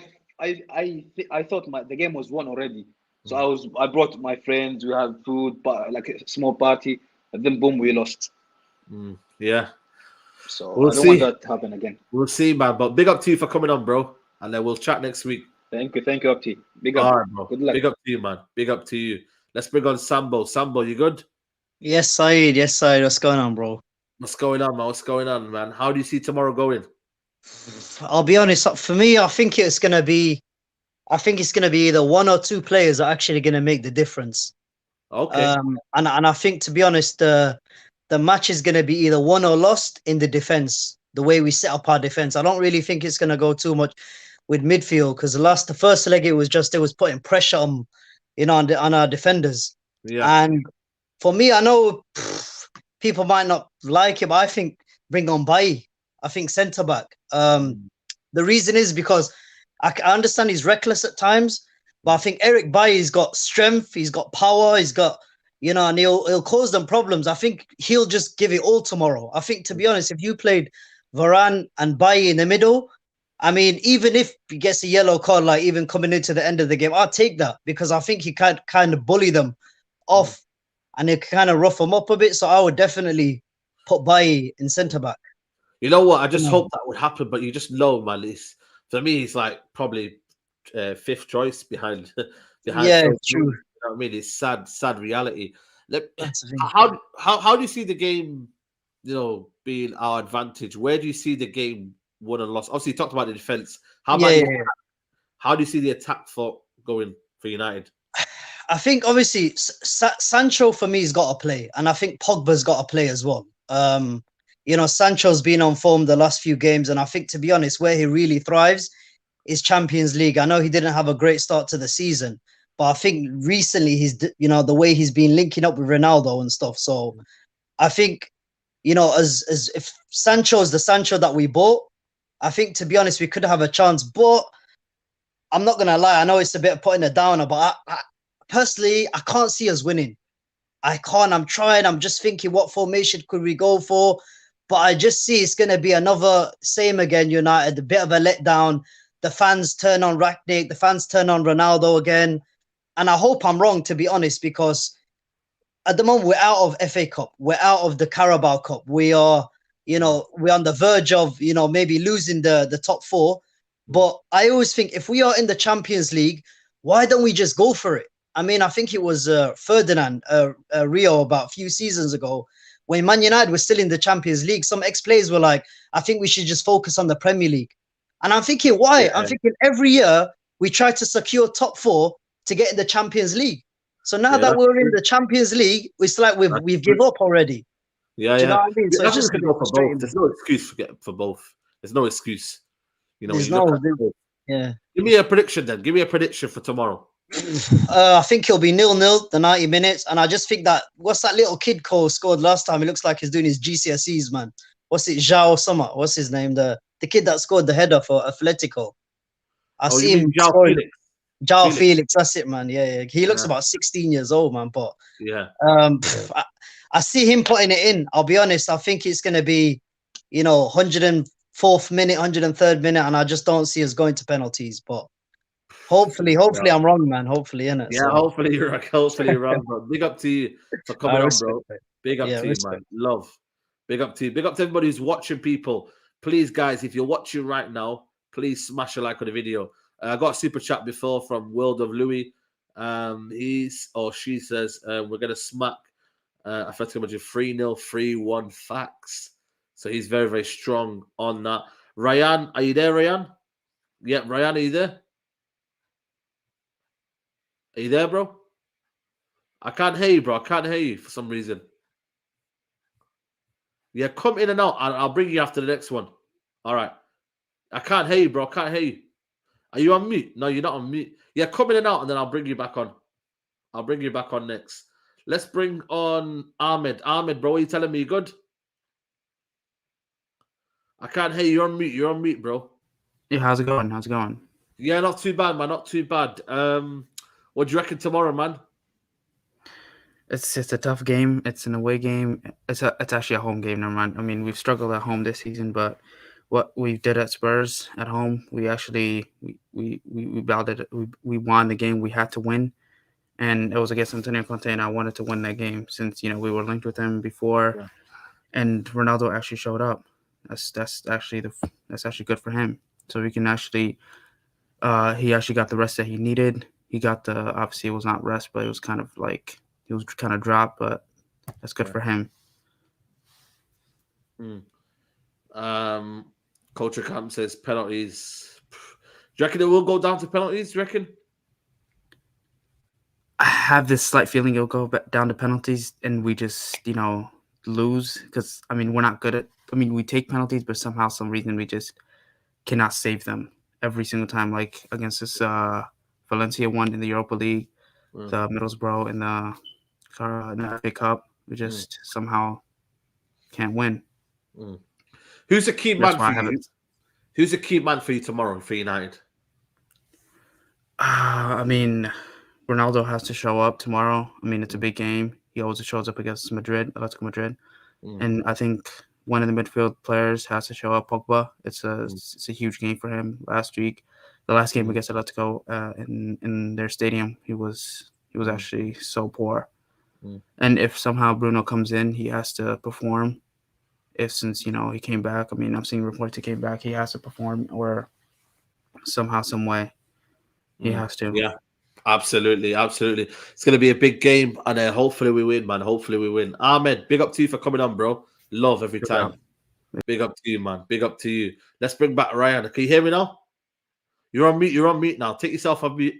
thought the game was won already. So I brought my friends. We had food, like a small party, and then boom, we lost. Yeah. So We'll I don't want see. that to happen again. We'll see, man. But big up to you for coming on, bro. And then we'll chat next week. Thank you, Opti. Big up. All right, bro. Good luck. Big up to you, man. Big up to you. Let's bring on Sambo. Sambo, you good? Yes, Saeed. Yes, Saeed. What's going on, bro? What's going on, man? What's going on, man? How do you see tomorrow going? I'll be honest. For me, I think it's gonna be either one or two players that are actually gonna make the difference. Okay. And I think, to be honest, the match is gonna be either won or lost in the defense. The way we set up our defense, I don't really think it's gonna go too much with midfield because the first leg it was putting pressure on, on our defenders. Yeah. And for me, I know people might not like it, but I think bring on Bailly. I think centre back. The reason is because I understand he's reckless at times, but I think Eric Bailly's got strength, he's got power, he's got, and he'll cause them problems. I think he'll just give it all tomorrow. I think, to be honest, if you played Varane and Bailly in the middle, I mean, even if he gets a yellow card, like even coming into the end of the game, I'll take that because I think he can kind of bully them off and it kind of rough them up a bit. So I would definitely put Bailly in centre back. You know what? I just hope that would happen, but you just know, man. For me, he's like probably fifth choice behind. Yeah, Phil true. Jones. You know what I mean, it's sad reality. How do you see the game? Being our advantage. Where do you see the game won and lost? Obviously, you talked about the defense. How about how do you see the attack going for United? I think obviously Sancho for me has got to play, and I think Pogba's got to play as well. Sancho's been on form the last few games, and I think, to be honest, where he really thrives is Champions League. I know he didn't have a great start to the season, but I think recently the way he's been linking up with Ronaldo and stuff. So I think, as if Sancho is the Sancho that we bought, I think, to be honest, we could have a chance. But I'm not gonna lie, I know it's a bit of putting a downer, but I personally, I can't see us winning. I can't. I'm trying. I'm just thinking, what formation could we go for? But I just see it's going to be another same again, United, a bit of a letdown. The fans turn on Rangnick. The fans turn on Ronaldo again. And I hope I'm wrong, to be honest, because at the moment, we're out of FA Cup. We're out of the Carabao Cup. We are, we're on the verge of, maybe losing the top four. But I always think if we are in the Champions League, why don't we just go for it? I mean, I think it was Ferdinand Rio about a few seasons ago when Man United was still in the Champions League. Some ex-players were like, I think we should just focus on the Premier League. And I'm thinking, why? Yeah. I'm thinking every year we try to secure top four to get in the Champions League. So now that we're in the Champions League, it's like we've given up already. Yeah, Do you know what I mean? So it's just go for both. There's no excuse for both. There's no excuse. Yeah. Give me a prediction then. Give me a prediction for tomorrow. I think he'll be 0-0 the 90 minutes, and I just think that what's that little kid scored last time? He looks like he's doing his GCSEs, man. What's it, João Summer? What's his name? The kid that scored the header for Atletico. I see him scoring. João Felix, that's it, man. Yeah. He looks about 16 years old, man. But I see him putting it in. I'll be honest. I think it's going to be, 104th minute, 103rd minute, and I just don't see us going to penalties. But hopefully I'm wrong, man. Hopefully, innit? Yeah, so. Hopefully you're wrong, bro. Big up to you for coming on, bro. Big up to you, man. Love. Big up to you. Big up to everybody who's watching, people. Please, guys, if you're watching right now, please smash a like on the video. I got a super chat before from World of Louis. She says, we're going to smack Atletico Madrid 3-0, 3-1 facts. So he's very, very strong on that. Ryan, are you there, Ryan? Yeah, Ryan, are you there? Are you there, bro? I can't hear you, bro. I can't hear you for some reason. Yeah, come in and out. I'll bring you after the next one. All right. I can't hear you, bro. I can't hear you. Are you on mute? No, you're not on mute. Yeah, come in and out, and then I'll bring you back on. I'll bring you back on next. Let's bring on Ahmed. Ahmed, bro, what are you telling me? You good? I can't hear you. You're on mute. You're on mute, bro. Yeah, how's it going? How's it going? Yeah, not too bad, man. Not too bad. What do you reckon tomorrow, man? It's a tough game. It's an away game. It's actually a home game. Never mind. I mean, we've struggled at home this season, but what we did at Spurs at home, we actually we battled it. We won the game. We had to win, and it was against Antonio Conte, and I wanted to win that game since we were linked with him before, and Ronaldo actually showed up. That's actually good for him. So we can actually, he actually got the rest that he needed. He got obviously it was not rest, but it was kind of like. He was kind of dropped, but that's good for him. Culture Camp says penalties. Do you reckon it will go down to penalties? Do you reckon? I have this slight feeling it'll go down to penalties, and we just lose because I mean we're not good at. I mean we take penalties, but somehow, some reason we just cannot save them every single time. Like against this Valencia one in the Europa League, the Middlesbrough in the FA Cup, we just somehow can't win. Who's a key man for you? Who's a key man for you tomorrow for United? I mean, Ronaldo has to show up tomorrow. I mean, it's a big game. He always shows up against Atletico Madrid, and I think one of the midfield players has to show up. Pogba. It's a huge game for him. Last week, the last game against Atletico in their stadium, he was actually so poor. And if somehow Bruno comes in, he has to perform. Since he came back, I mean, I'm seeing reports he came back, he has to perform, or somehow, some way, he has to. Yeah, absolutely. It's going to be a big game, and hopefully we win, man. Hopefully we win. Ahmed, big up to you for coming on, bro. Love every time. Big up to you, man. Big up to you. Let's bring back Ryan. Can you hear me now? You're on mute. You're on mute now. Take yourself off mute.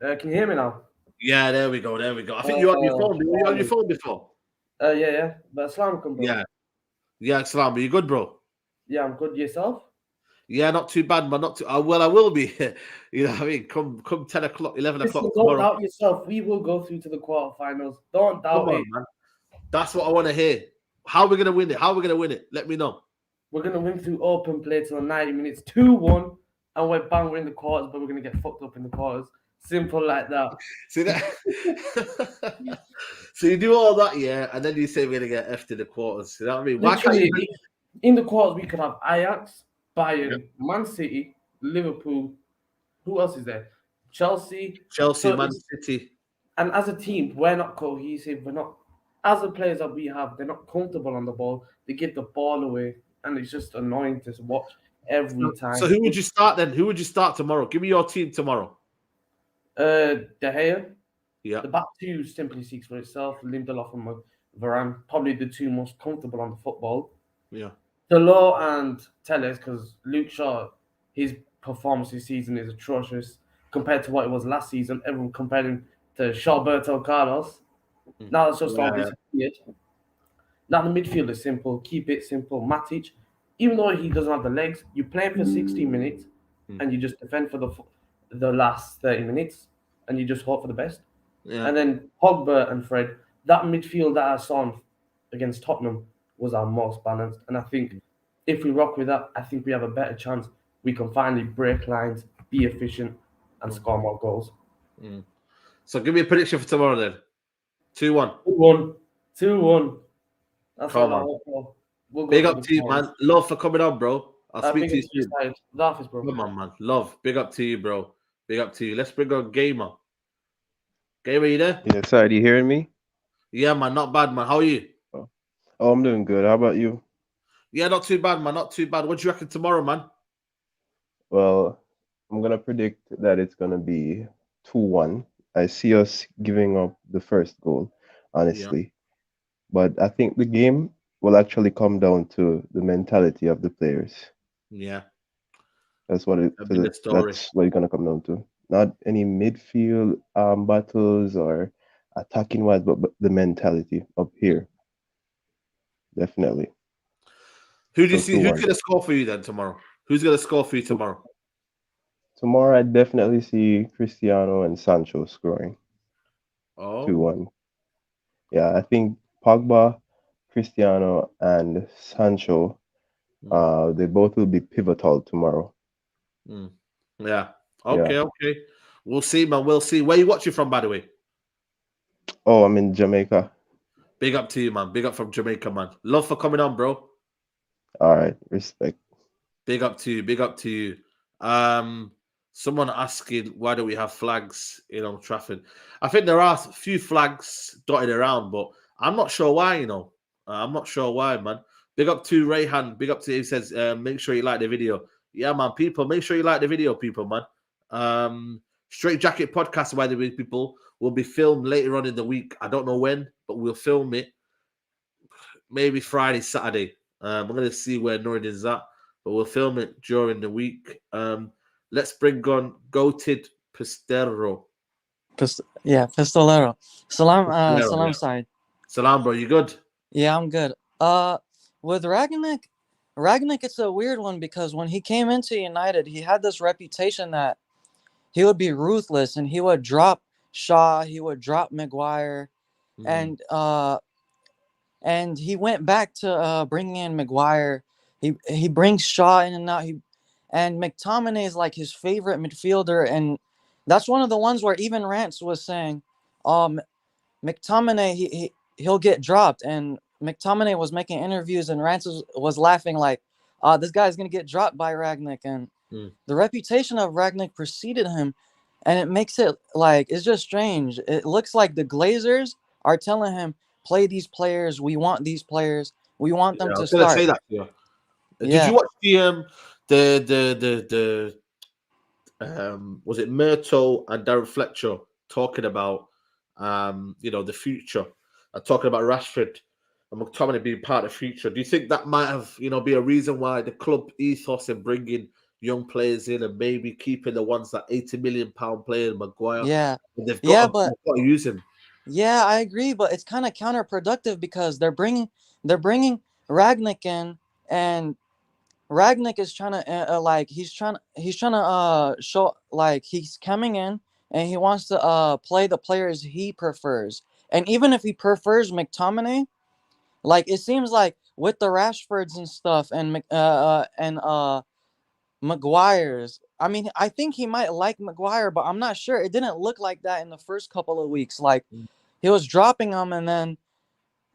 Can you hear me now? Yeah, there we go. I think you're on your phone. Were you on your phone before? Yeah. But Assalamualaikum, bro. Yeah, Salam. Are you good, bro? Yeah, I'm good. Yourself? Yeah, not too bad, man. Not too. Well, I will be. You know what I mean? Come 10 o'clock, 11 o'clock tomorrow. Don't doubt yourself. We will go through to the quarterfinals. Don't doubt it. Man. That's what I want to hear. How are we going to win it? Let me know. We're going to win through open play till 90 minutes, 2-1, and we're in the quarters, but we're going to get fucked up in the quarters. Simple like that. See that? So you do all that, yeah, and then you say we're going to get F to the quarters. You know what I mean? Why can't you... In the quarters, we could have Ajax, Bayern, Man City, Liverpool. Who else is there? Chelsea, Man City. And as a team, we're not cohesive. We're not... As the players that we have, they're not comfortable on the ball. They give the ball away, and it's just annoying to watch every time. So who would you start then? Who would you start tomorrow? Give me your team tomorrow. De Gea. Yeah. The back two simply speaks for itself. Lindelof and Varane, probably the two most comfortable on the football. Yeah. Delors and Telles, because Luke Shaw, his performance this season is atrocious compared to what it was last season. Everyone compared him to Roberto Carlos. Now it's just all disappeared. Now the midfield is simple. Keep it simple. Matic, even though he doesn't have the legs, you play him for 60 minutes and you just defend for the last 30 minutes and you just hope for the best. Yeah. And then Pogba and Fred, that midfield that I saw against Tottenham was our most balanced. And I think if we rock with that, I think we have a better chance. We can finally break lines, be efficient, and score more goals. So give me a prediction for tomorrow then. 2-1. 2-1. That's all I hope for. We'll big up to you, man. Love for coming on, bro. I'll speak to you soon. Office, bro. Come on, man. Love. Big up to you, bro. Big up to you. Let's bring on Gamer. Gamer, you there? Yeah, sorry. Do you hearing me? Yeah, man. Not bad, man. How are you? Oh, I'm doing good. How about you? Yeah, not too bad, man. Not too bad. What do you reckon tomorrow, man? Well, I'm going to predict that it's going to be 2-1. I see us giving up the first goal, honestly. Yeah. But I think the game will actually come down to the mentality of the players. Yeah. That's what it's going to come down to. Not any midfield battles or attacking wise, but the mentality up here. Definitely. Who do you see? Who's going to score for you then tomorrow? Who's going to score for you tomorrow? Tomorrow, I definitely see Cristiano and Sancho scoring Oh, 2-1. Yeah, I think Pogba, Cristiano, and Sancho, they both will be pivotal tomorrow. yeah. Yeah. Okay. We'll see, man. We'll see. Where you watching from, by the way? Oh, I'm in Jamaica. Big up to you, man. Big up from Jamaica, man. Love for coming on, bro. All right, respect. Big up to you. Big up to you. Someone asking why do we have flags in Old Trafford? I think there are a few flags dotted around, but I'm not sure why. I'm not sure why, man. Big up to Rohan. Big up to him. He says, make sure you like the video. Yeah, man. People, make sure you like the video, people, man. Straight Jacket podcast, by the way, people, will be filmed later on in the week. I don't know when, but we'll film it. Maybe Friday, Saturday. I'm gonna see where Norrin is at, but we'll film it during the week. Let's bring on Goated Pistero. Pistolero. Salam, Pistolero, salam yeah. side. Salam, bro. You good? Yeah, I'm good. With Ragnick, it's a weird one because when he came into United, he had this reputation that he would be ruthless and he would drop Shaw, he would drop Maguire, and he went back to bringing in Maguire. He brings Shaw in and out. And McTominay is like his favorite midfielder, and that's one of the ones where even Rance was saying, McTominay he'll get dropped, and McTominay was making interviews, and Rance was laughing like, this guy's gonna get dropped by Ragnick, and the reputation of Ragnick preceded him, and it makes it like it's just strange. It looks like the Glazers are telling him, play these players. We want these players. We want them I to was gonna start. say that to you. Did Yeah. you watch the was it Myrtle and Darren Fletcher talking about the future, talking about Rashford and McTominay being part of the future? Do you think that might have be a reason why the club ethos and bringing young players in and maybe keeping the ones that £80 million player Maguire? Yeah. They've Yeah, got to use him. Yeah, I agree, but it's kind of counterproductive because they're bringing Ragnick in, and Ragnick is trying to he's trying to show like he's coming in and he wants to play the players he prefers, and even if he prefers McTominay, like it seems like with the Rashfords and stuff and Maguire's. I mean, I think he might like Maguire, but I'm not sure. It didn't look like that in the first couple of weeks. Like he was dropping them, and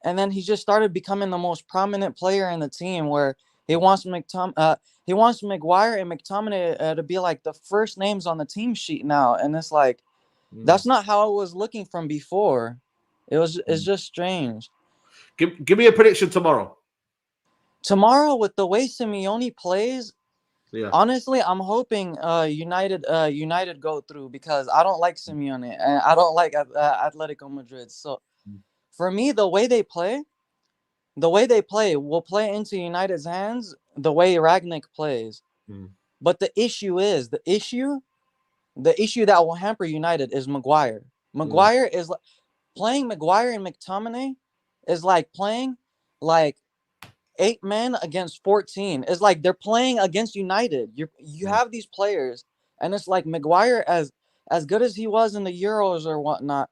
then he just started becoming the most prominent player in the team, where he wants Maguire and McTominay to be like the first names on the team sheet now, and it's like that's not how it was looking from before. It's just strange. Give me a prediction tomorrow. Tomorrow, with the way Simeone plays, yeah, honestly, I'm hoping United go through, because I don't like Simeone and I don't like Atletico Madrid. So for me, the way they play will play into United's hands the way Ragnick plays. But the issue that will hamper United is Maguire. Maguire is playing Maguire and McTominay is like playing like 8 men against 14. It's like they're playing against United. You have these players, and it's like Maguire, as good as he was in the Euros or whatnot,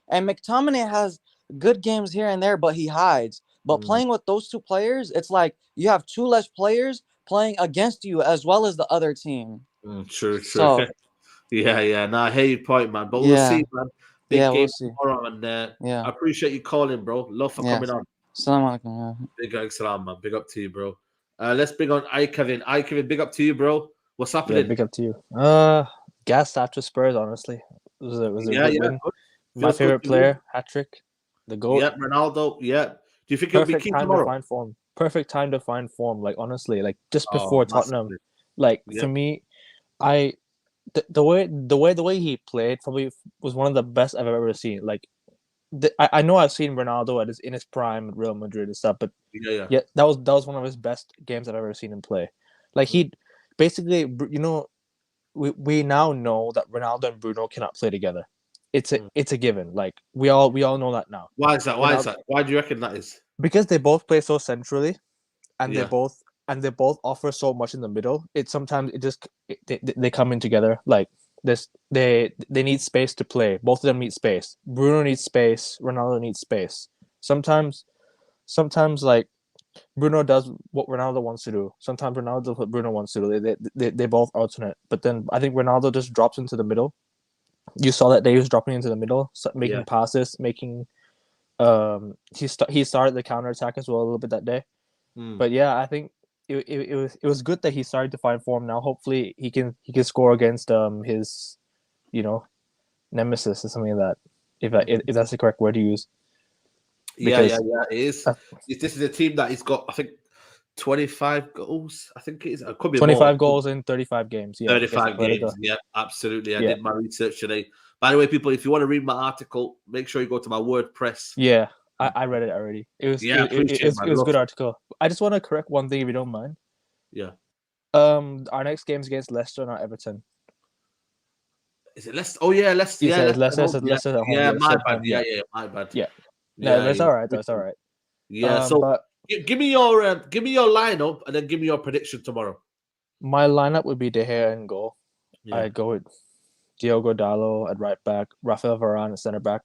and McTominay has good games here and there, but he hides. But playing with those two players, it's like you have 2 less players playing against you as well as the other team. True. So, yeah. No, I hear your point, man. But we'll Yeah. see, man. Big Yeah, game we'll see. tomorrow, and Yeah. I appreciate you calling, bro. Love for Yeah. coming on. Assalamu alaikum. Big salam, man. Big up to you, bro. Let's bring on Kevin. Kevin, big up to you, bro. What's Yeah, happening? big up to you. Gassed after Spurs, honestly. It was a good win. Good. My Feels good favorite to win. player, hat trick, the goal. Yeah, Ronaldo. Yeah. Do you think he'll be Perfect key time tomorrow? to find form. Perfect time to find form. Like honestly, like just Oh, before Tottenham. massively. Like Yeah. for me, the way he played probably was one of the best I've ever seen. Like I know I've seen Ronaldo in his prime at Real Madrid and stuff, but Yeah. that was one of his best games I've ever seen him play. Like he basically, we now know that Ronaldo and Bruno cannot play together. It's a given. Like we all know that now. Why is that? Why do you reckon that is? Because they both play so centrally, and Yeah. they both and they both offer so much in the middle. They come in together. Like this, they need space to play. Both of them need space. Bruno needs space. Ronaldo needs space. Sometimes like Bruno does what Ronaldo wants to do. Sometimes Ronaldo does what Bruno wants to do. They both alternate. But then I think Ronaldo just drops into the middle. You saw that he was dropping into the middle, making passes, making. He started the counter attack as well a little bit that day. But yeah, I think it was good that he started to find form now. Hopefully he can score against his, nemesis or something like that. If that's the correct word to use. Because, it is. This is a team that he's got, I think, 25 goals. I think it is. It could be 25 more. goals in 35 games. Yeah, 35 games. Yeah, absolutely. I did my research today. By the way, people, if you want to read my article, make sure you go to my WordPress. Yeah, I read it already. It was it was a good article. I just want to correct one thing if you don't mind. Yeah. Our next game's against Leicester, not Everton. Is it Leicester? Oh yeah, Leicester. Yeah, Yeah, Leicester at home. Yeah, my bad. Home, Yeah, my bad. Yeah. No, that's all right. That's all right. Yeah. So, but give me your lineup and then give me your prediction tomorrow. My lineup would be De Gea in goal. Yeah. I'd go with Diogo Dalot at right back, Rafael Varane at center back,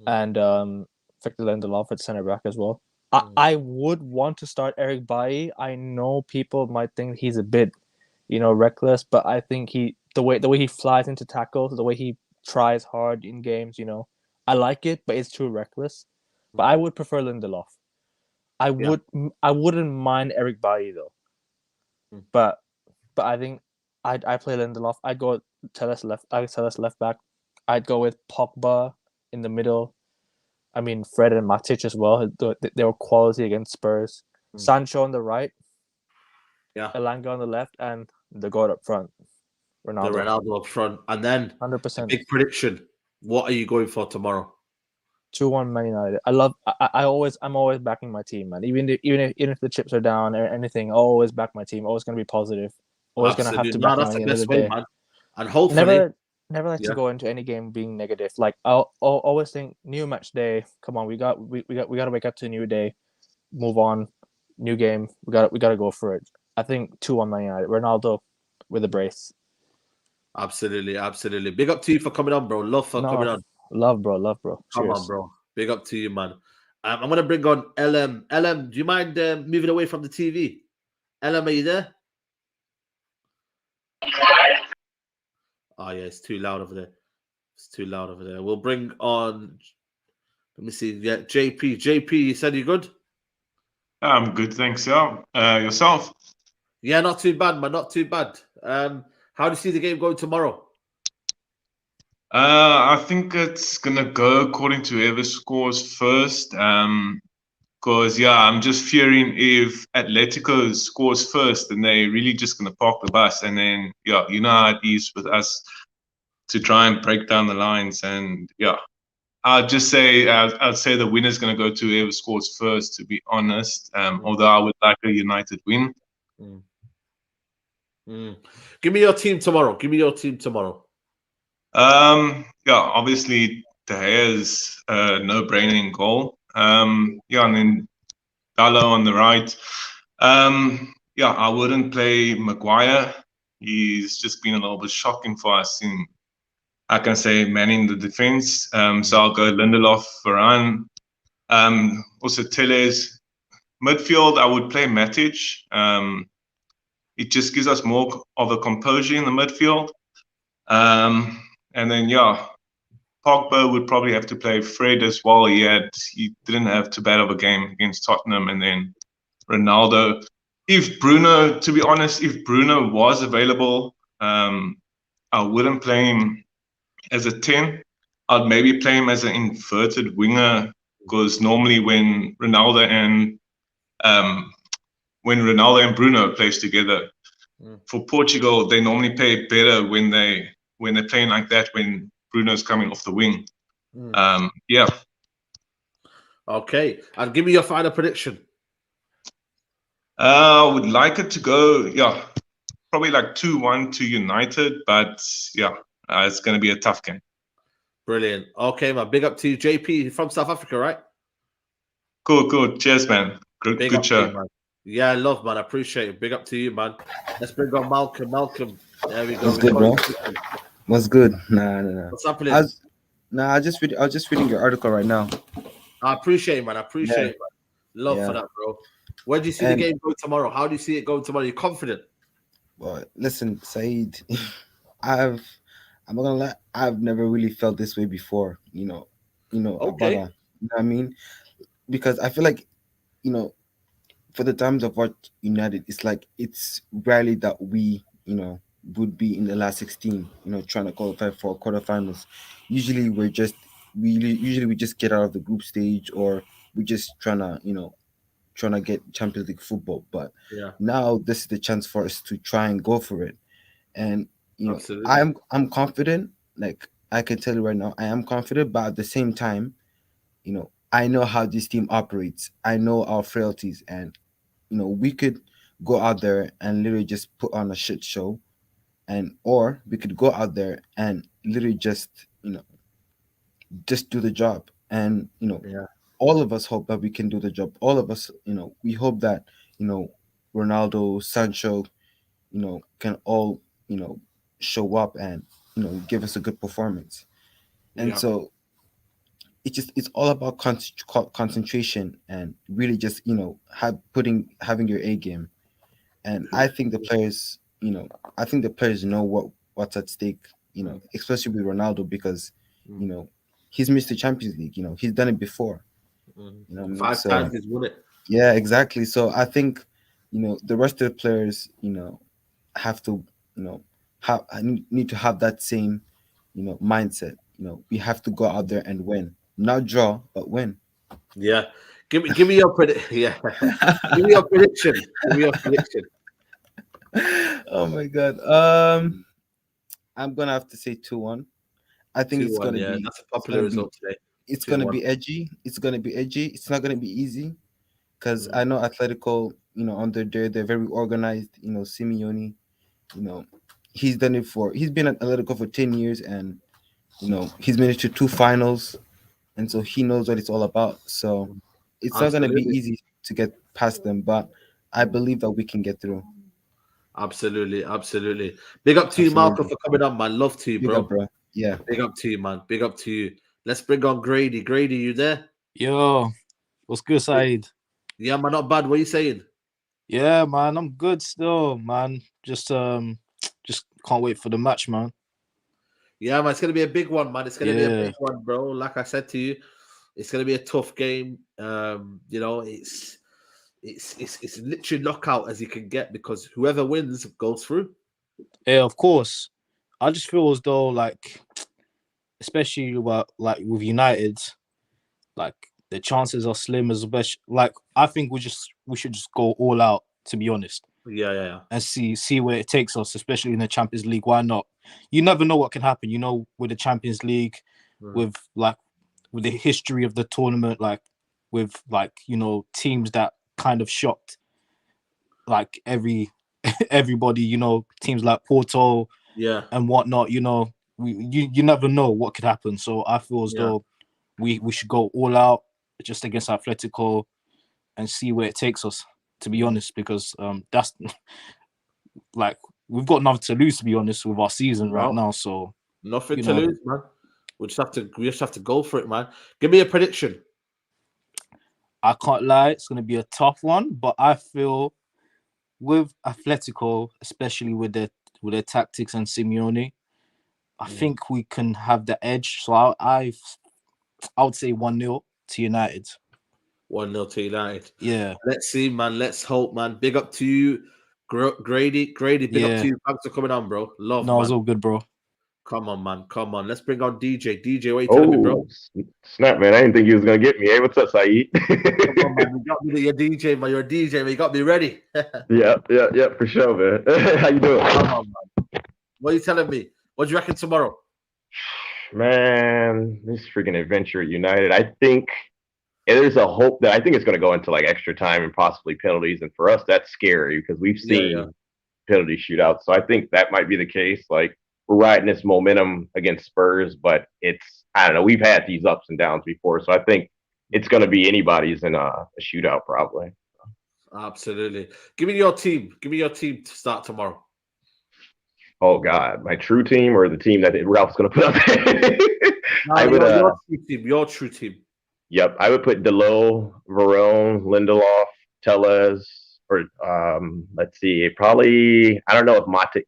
and Victor Lindelof at center back as well. I would want to start Eric Bailly. I know people might think he's a bit, reckless, but I think the way he flies into tackles, the way he tries hard in games, I like it, but it's too reckless. But I would prefer Lindelof. I wouldn't mind Eric Bailly though. But I think I play Lindelof. I'd go Telles left back. I'd go with Pogba in the middle. I mean, Fred and Matic as well. They were quality against Spurs. Sancho on the right. Yeah. Elanga on the left, and the God up front. Ronaldo. The Ronaldo up front. And then 100%. Big prediction. What are you going for tomorrow? 2-1 Man United. I'm always backing my team, man. Even if the chips are down or anything, I always back my team. Always gonna be positive. Always gonna have to back them at the end of the day. Man. And hopefully never like to go into any game being negative. Like I'll always think new match day. Come on, we got to wake up to a new day, move on, new game. We got to go for it. I think 2-1 Man United. Ronaldo with a brace. Absolutely. Big up to you for coming on, bro. Love for coming on. Love, bro. Come Cheers. on, bro. Big up to you, man. I'm gonna bring on LM. LM, do you mind moving away from the TV? LM, are you there? Oh yeah, it's too loud over there. We'll bring on. Let me see. Yeah, JP. JP, you said you good? I'm good, thanks. Yourself? Yeah, not too bad, man. Not too bad. How do you see the game going tomorrow? I think it's gonna go according to whoever scores first. Because I'm just fearing if Atletico scores first, then they're really just gonna park the bus, and then you know how it is with us to try and break down the lines, and I'd say the winner's gonna go to whoever scores first. To be honest, although I would like a United win. Give me your team tomorrow. Obviously De Gea is no-brainer in goal. And then Dalot on the right. I wouldn't play Maguire. He's just been a little bit shocking for us in, I can say, manning the defense. So I'll go Lindelof, Varane. Also Telles. Midfield, I would play Matic. It just gives us more of a composure in the midfield. And then Pogba would probably have to play Fred as well. He didn't have too bad of a game against Tottenham. And then Ronaldo. To be honest, if Bruno was available, I wouldn't play him as a 10. I'd maybe play him as an inverted winger, because normally when Ronaldo and Bruno plays together, for Portugal, they normally play better when they're playing like that, when Bruno's coming off the wing. Okay. And give me your final prediction. I would like it to go, probably like 2-1 to United, but it's going to be a tough game. Brilliant. Okay, man. Big up to you, JP from South Africa, right? Cool. Cheers, man. Good show. Man. Yeah, love, man. I appreciate it. Big up to you, man. Let's bring on Malcolm. Malcolm. There we go. What's good, bro? What's good? Nah. What's happening? I was just reading your article right now. I appreciate it, man. I appreciate it, man. Love for that, bro. Where do you see the game go tomorrow? How do you see it going tomorrow? You're confident? Well, listen, Saeed, I'm not gonna lie, I've never really felt this way before. Okay. About, you know what I mean? Because I feel like, for the times of what United, it's like it's rarely that we, would be in the last 16, trying to qualify for quarterfinals. Usually we just get out of the group stage, or we're just trying to get Champions League football. But now this is the chance for us to try and go for it. And Absolutely. I'm confident. Like, I can tell you right now, I am confident, but at the same time, I know how this team operates. I know our frailties, and we could go out there and literally just put on a shit show, or we could go out there and literally just do the job. And all of us hope that we can do the job. All of us, we hope that Ronaldo, Sancho, can all show up and give us a good performance. And so it's all about concentration and really just having your A game. And I think the players know what's at stake, especially with Ronaldo, because he's missed the Champions League. He's done it before. 5 times he's won it. Yeah, exactly. So I think the rest of the players have to need to have that same mindset. We have to go out there and win, not draw, but win. Yeah. Give me your prediction. Yeah. Give me your prediction. Oh my God. I'm gonna have to say 2-1. I think it's gonna be that's a popular result today. It's gonna be edgy. It's It's not gonna be easy, because I know Atletico, under they're very organized. Simeone, he's been at Atletico for 10 years, and he's been to 2 finals, and so he knows what it's all about. So it's not gonna be easy to get past them, but I believe that we can get through. Absolutely. Big up to you, Malcolm, for coming on, man. Love to you, Big bro. up, bro. Yeah. Big up to you, man. Big up to you. Let's bring on Grady. Grady, you there? Yo, what's good, Saeed? Yeah, man, not bad. What are you saying? Yeah, man, I'm good still, man. Just can't wait for the match, man. Yeah, man, it's gonna be a big one, man. It's gonna be a big one, bro. Like I said to you, it's gonna be a tough game. It's literally knockout as you can get, because whoever wins goes through. Yeah, of course. I just feel as though, like, especially with United, like, the chances are slim as best. Like, I think we should just go all out, to be honest. Yeah. And see where it takes us, especially in the Champions League. Why not? You never know what can happen. With the Champions League, with the history of the tournament, with teams that kind of shocked everybody. Teams like Porto, and whatnot. You never know what could happen. So I feel as though we should go all out just against Atletico and see where it takes us, to be honest, because that's we've got nothing to lose, to be honest, with our season right now. So nothing to lose, man. We just have to go for it, man. Give me a prediction. I can't lie, it's gonna be a tough one, but I feel with Atletico, especially with their tactics and Simeone, I think we can have the edge. So I would say 1-0 to United. 1-0 to United. Yeah. Let's see, man. Let's hope, man. Big up to you, Grady. Big up to you. Thanks for coming on, bro. Love, no, man. It's all good, bro. Come on, man. Come on. Let's bring on DJ. DJ, what are you telling me, bro? Snap, man. I didn't think you was going to get me. Hey, what's up, Saeed? Come on, man. You got me. You're DJ, man. You're a DJ, man. You got me ready. Yeah, for sure, man. How you doing? Come on, man. What are you telling me? What do you reckon tomorrow? Man, this freaking adventure at United. I think there's a hope that I think it's going to go into like extra time and possibly penalties. And for us, that's scary because we've seen penalty shootouts. So I think that might be the case. Like, we're riding this momentum against Spurs, but I don't know. We've had these ups and downs before. So I think it's going to be anybody's in a shootout probably. Absolutely. Give me your team. Give me your team to start tomorrow. Oh God, my true team or the team that Ralph's going to put up there? I would. Your true team. Your true team. Yep, I would put Delo, Verone, Lindelof, Tellez, or let's see, probably I don't know if Matic,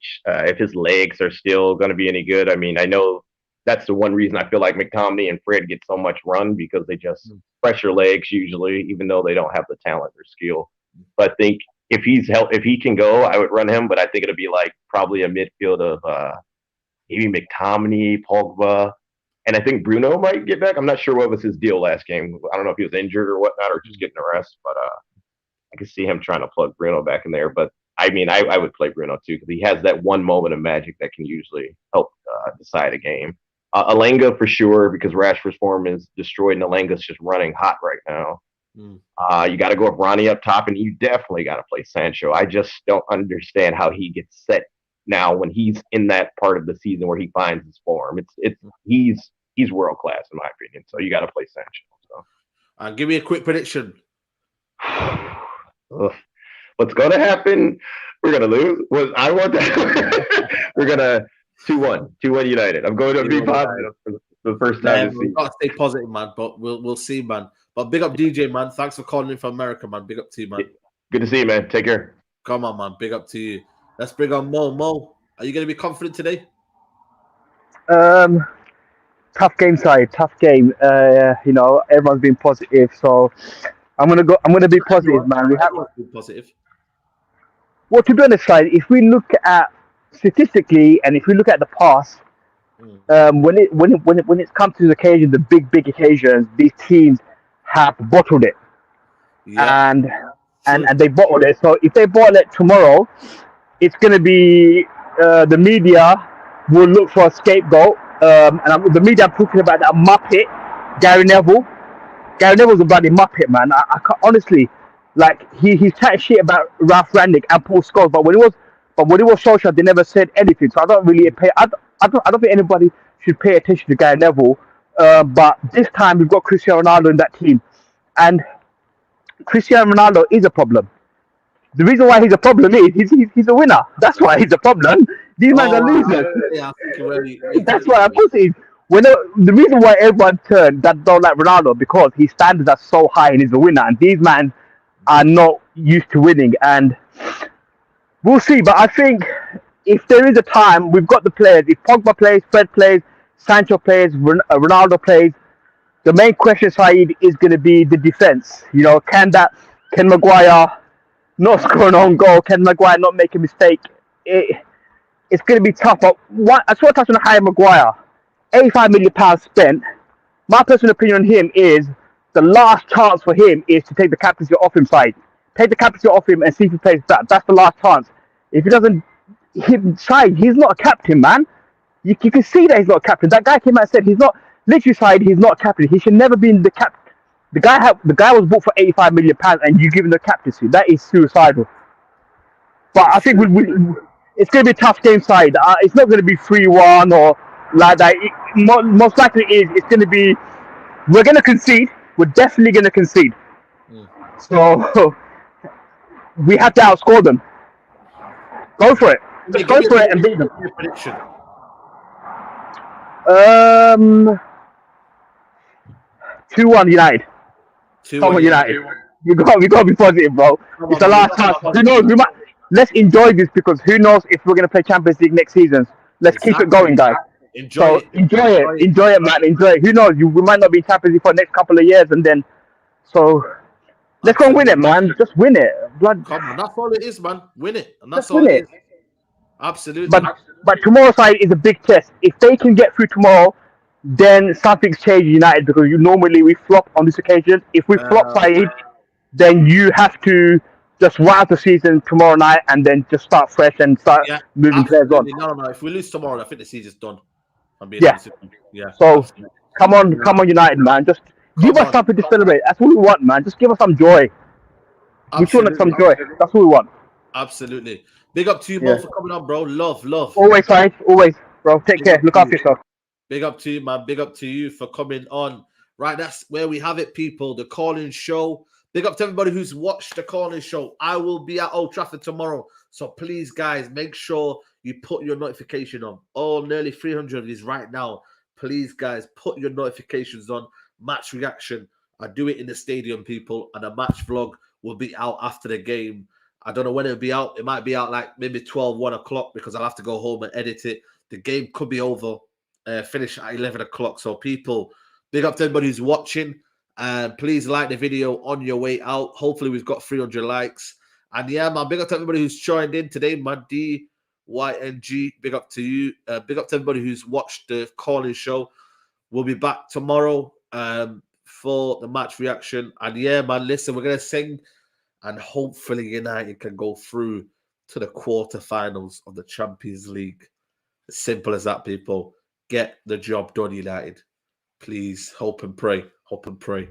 if his legs are still going to be any good. I mean, I know that's the one reason I feel like McTominay and Fred get so much run because they just pressure legs usually, even though they don't have the talent or skill. But I think if he can go, I would run him. But I think it'll be like probably a midfield of maybe McTominay, Pogba. And I think Bruno might get back. I'm not sure what was his deal last game. I don't know if he was injured or whatnot or just getting a rest. But I could see him trying to plug Bruno back in there. But I mean, I would play Bruno too because he has that one moment of magic that can usually help decide a game. Alenga for sure because Rashford's form is destroyed and Alenga's just running hot right now. You got to go with Ronnie up top, and you definitely got to play Sancho. I just don't understand how he gets set now when he's in that part of the season where he finds his form. He's world class in my opinion. So you got to play Sancho. So give me a quick prediction. What's going to happen? We're going to lose. I want that. We're going to 2-1 United. I'm going to be positive for the first time this season. We've got to stay positive, man. But we'll see, man. But big up DJ, man. Thanks for calling in from America, man. Big up to you, man. Good to see you, man. Take care. Come on, man. Big up to you. Let's bring on Mo. Mo, are you going to be confident today? Tough game, side. Tough game. Everyone's been positive, so I'm gonna be positive, man. We have to be positive. Well, to be honest, side, if we look at statistically and if we look at the past, when it comes to the occasion, the big occasions, these teams have bottled it, and they bottled it. So if they bottle it tomorrow, it's gonna be the media will look for a scapegoat. The media I'm talking about that Muppet, Gary Neville. Gary Neville's a bloody Muppet, man. I can't, honestly, like he's chatting shit about Ralph Rangnick and Paul Scholes, but when it was Solskjaer, they never said anything. So I don't really pay. I don't think anybody should pay attention to Gary Neville. But this time we've got Cristiano Ronaldo in that team, and Cristiano Ronaldo is a problem. The reason why he's a problem is he's a winner. That's why he's a problem. These men are losers. That's why I'm saying. The reason why everyone don't like Ronaldo because his standards are so high and he's a winner, and these men are not used to winning. And we'll see. But I think if there is a time, we've got the players. If Pogba plays, Fred plays, Sancho plays, Ronaldo plays, the main question, Saeed, is going to be the defense. Can Maguire not score an own goal? Can Maguire not make a mistake? It's going to be tough. But I just want to touch on Harry Maguire. £85 million spent. My personal opinion on him is the last chance for him is to take the captaincy off him side. Take the captaincy off him and see if he plays that. That's the last chance. If he doesn't, he's not a captain, man. You can see that he's not a captain. That guy came out and said he's not. Literally, side, he's not a captain. He should never be in the captain. The guy was bought for £85 million, and you give him the captaincy. That is suicidal. But I think it's going to be a tough game, side. It's not going to be 3-1 or like that. Most likely it's going to be. We're going to concede. We're definitely going to concede. So we have to outscore them. Go for it. Just go for it and beat them. Prediction. 2-1 United. 2-1 United. We got to be positive, bro. It's the last chance. Who knows? Let's enjoy this because who knows if we're going to play Champions League next season. Let's keep it going, guys. Enjoy it, man. Enjoy it. Who knows? We might not be in Champions League for the next couple of years, and then let's go and win it, man. Just win it. Come on, that's all it is, man. Win it, and that's all it is. Absolutely. But tomorrow's side is a big test. If they can get through tomorrow, then something's changed United because normally we flop on this occasion. If we flop side, then you have to just ride out the season tomorrow night and then just start fresh and start moving players on. No. If we lose tomorrow, I think the season's done. Yeah. So come on, United, man. Just give us something to celebrate. That's what we want, man. Just give us some joy. We just want some joy. That's what we want. Absolutely. Big up to you, Mo, for coming on, bro. Love. Always, side. Always, bro. Take care. Look after yourself. Big up to you, man. Big up to you for coming on. Right, that's where we have it, people. The Colin Show. Big up to everybody who's watched the Colin show. I will be at Old Trafford tomorrow. So please, guys, make sure you put your notification on. Nearly 300 of these right now. Please, guys, put your notifications on. Match reaction. I do it in the stadium, people. And a match vlog will be out after the game. I don't know when it'll be out. It might be out like maybe 12, 1 o'clock because I'll have to go home and edit it. The game could be over, finish at 11 o'clock. So people, big up to everybody who's watching. And please like the video on your way out. Hopefully we've got 300 likes. And yeah, man, big up to everybody who's joined in today. My DYNG, big up to you. Big up to everybody who's watched the Colin show. We'll be back tomorrow for the match reaction. And yeah, man, listen, we're going to sing. And hopefully United can go through to the quarterfinals of the Champions League. As simple as that, people. Get the job done, United. Please, hope and pray. Hope and pray.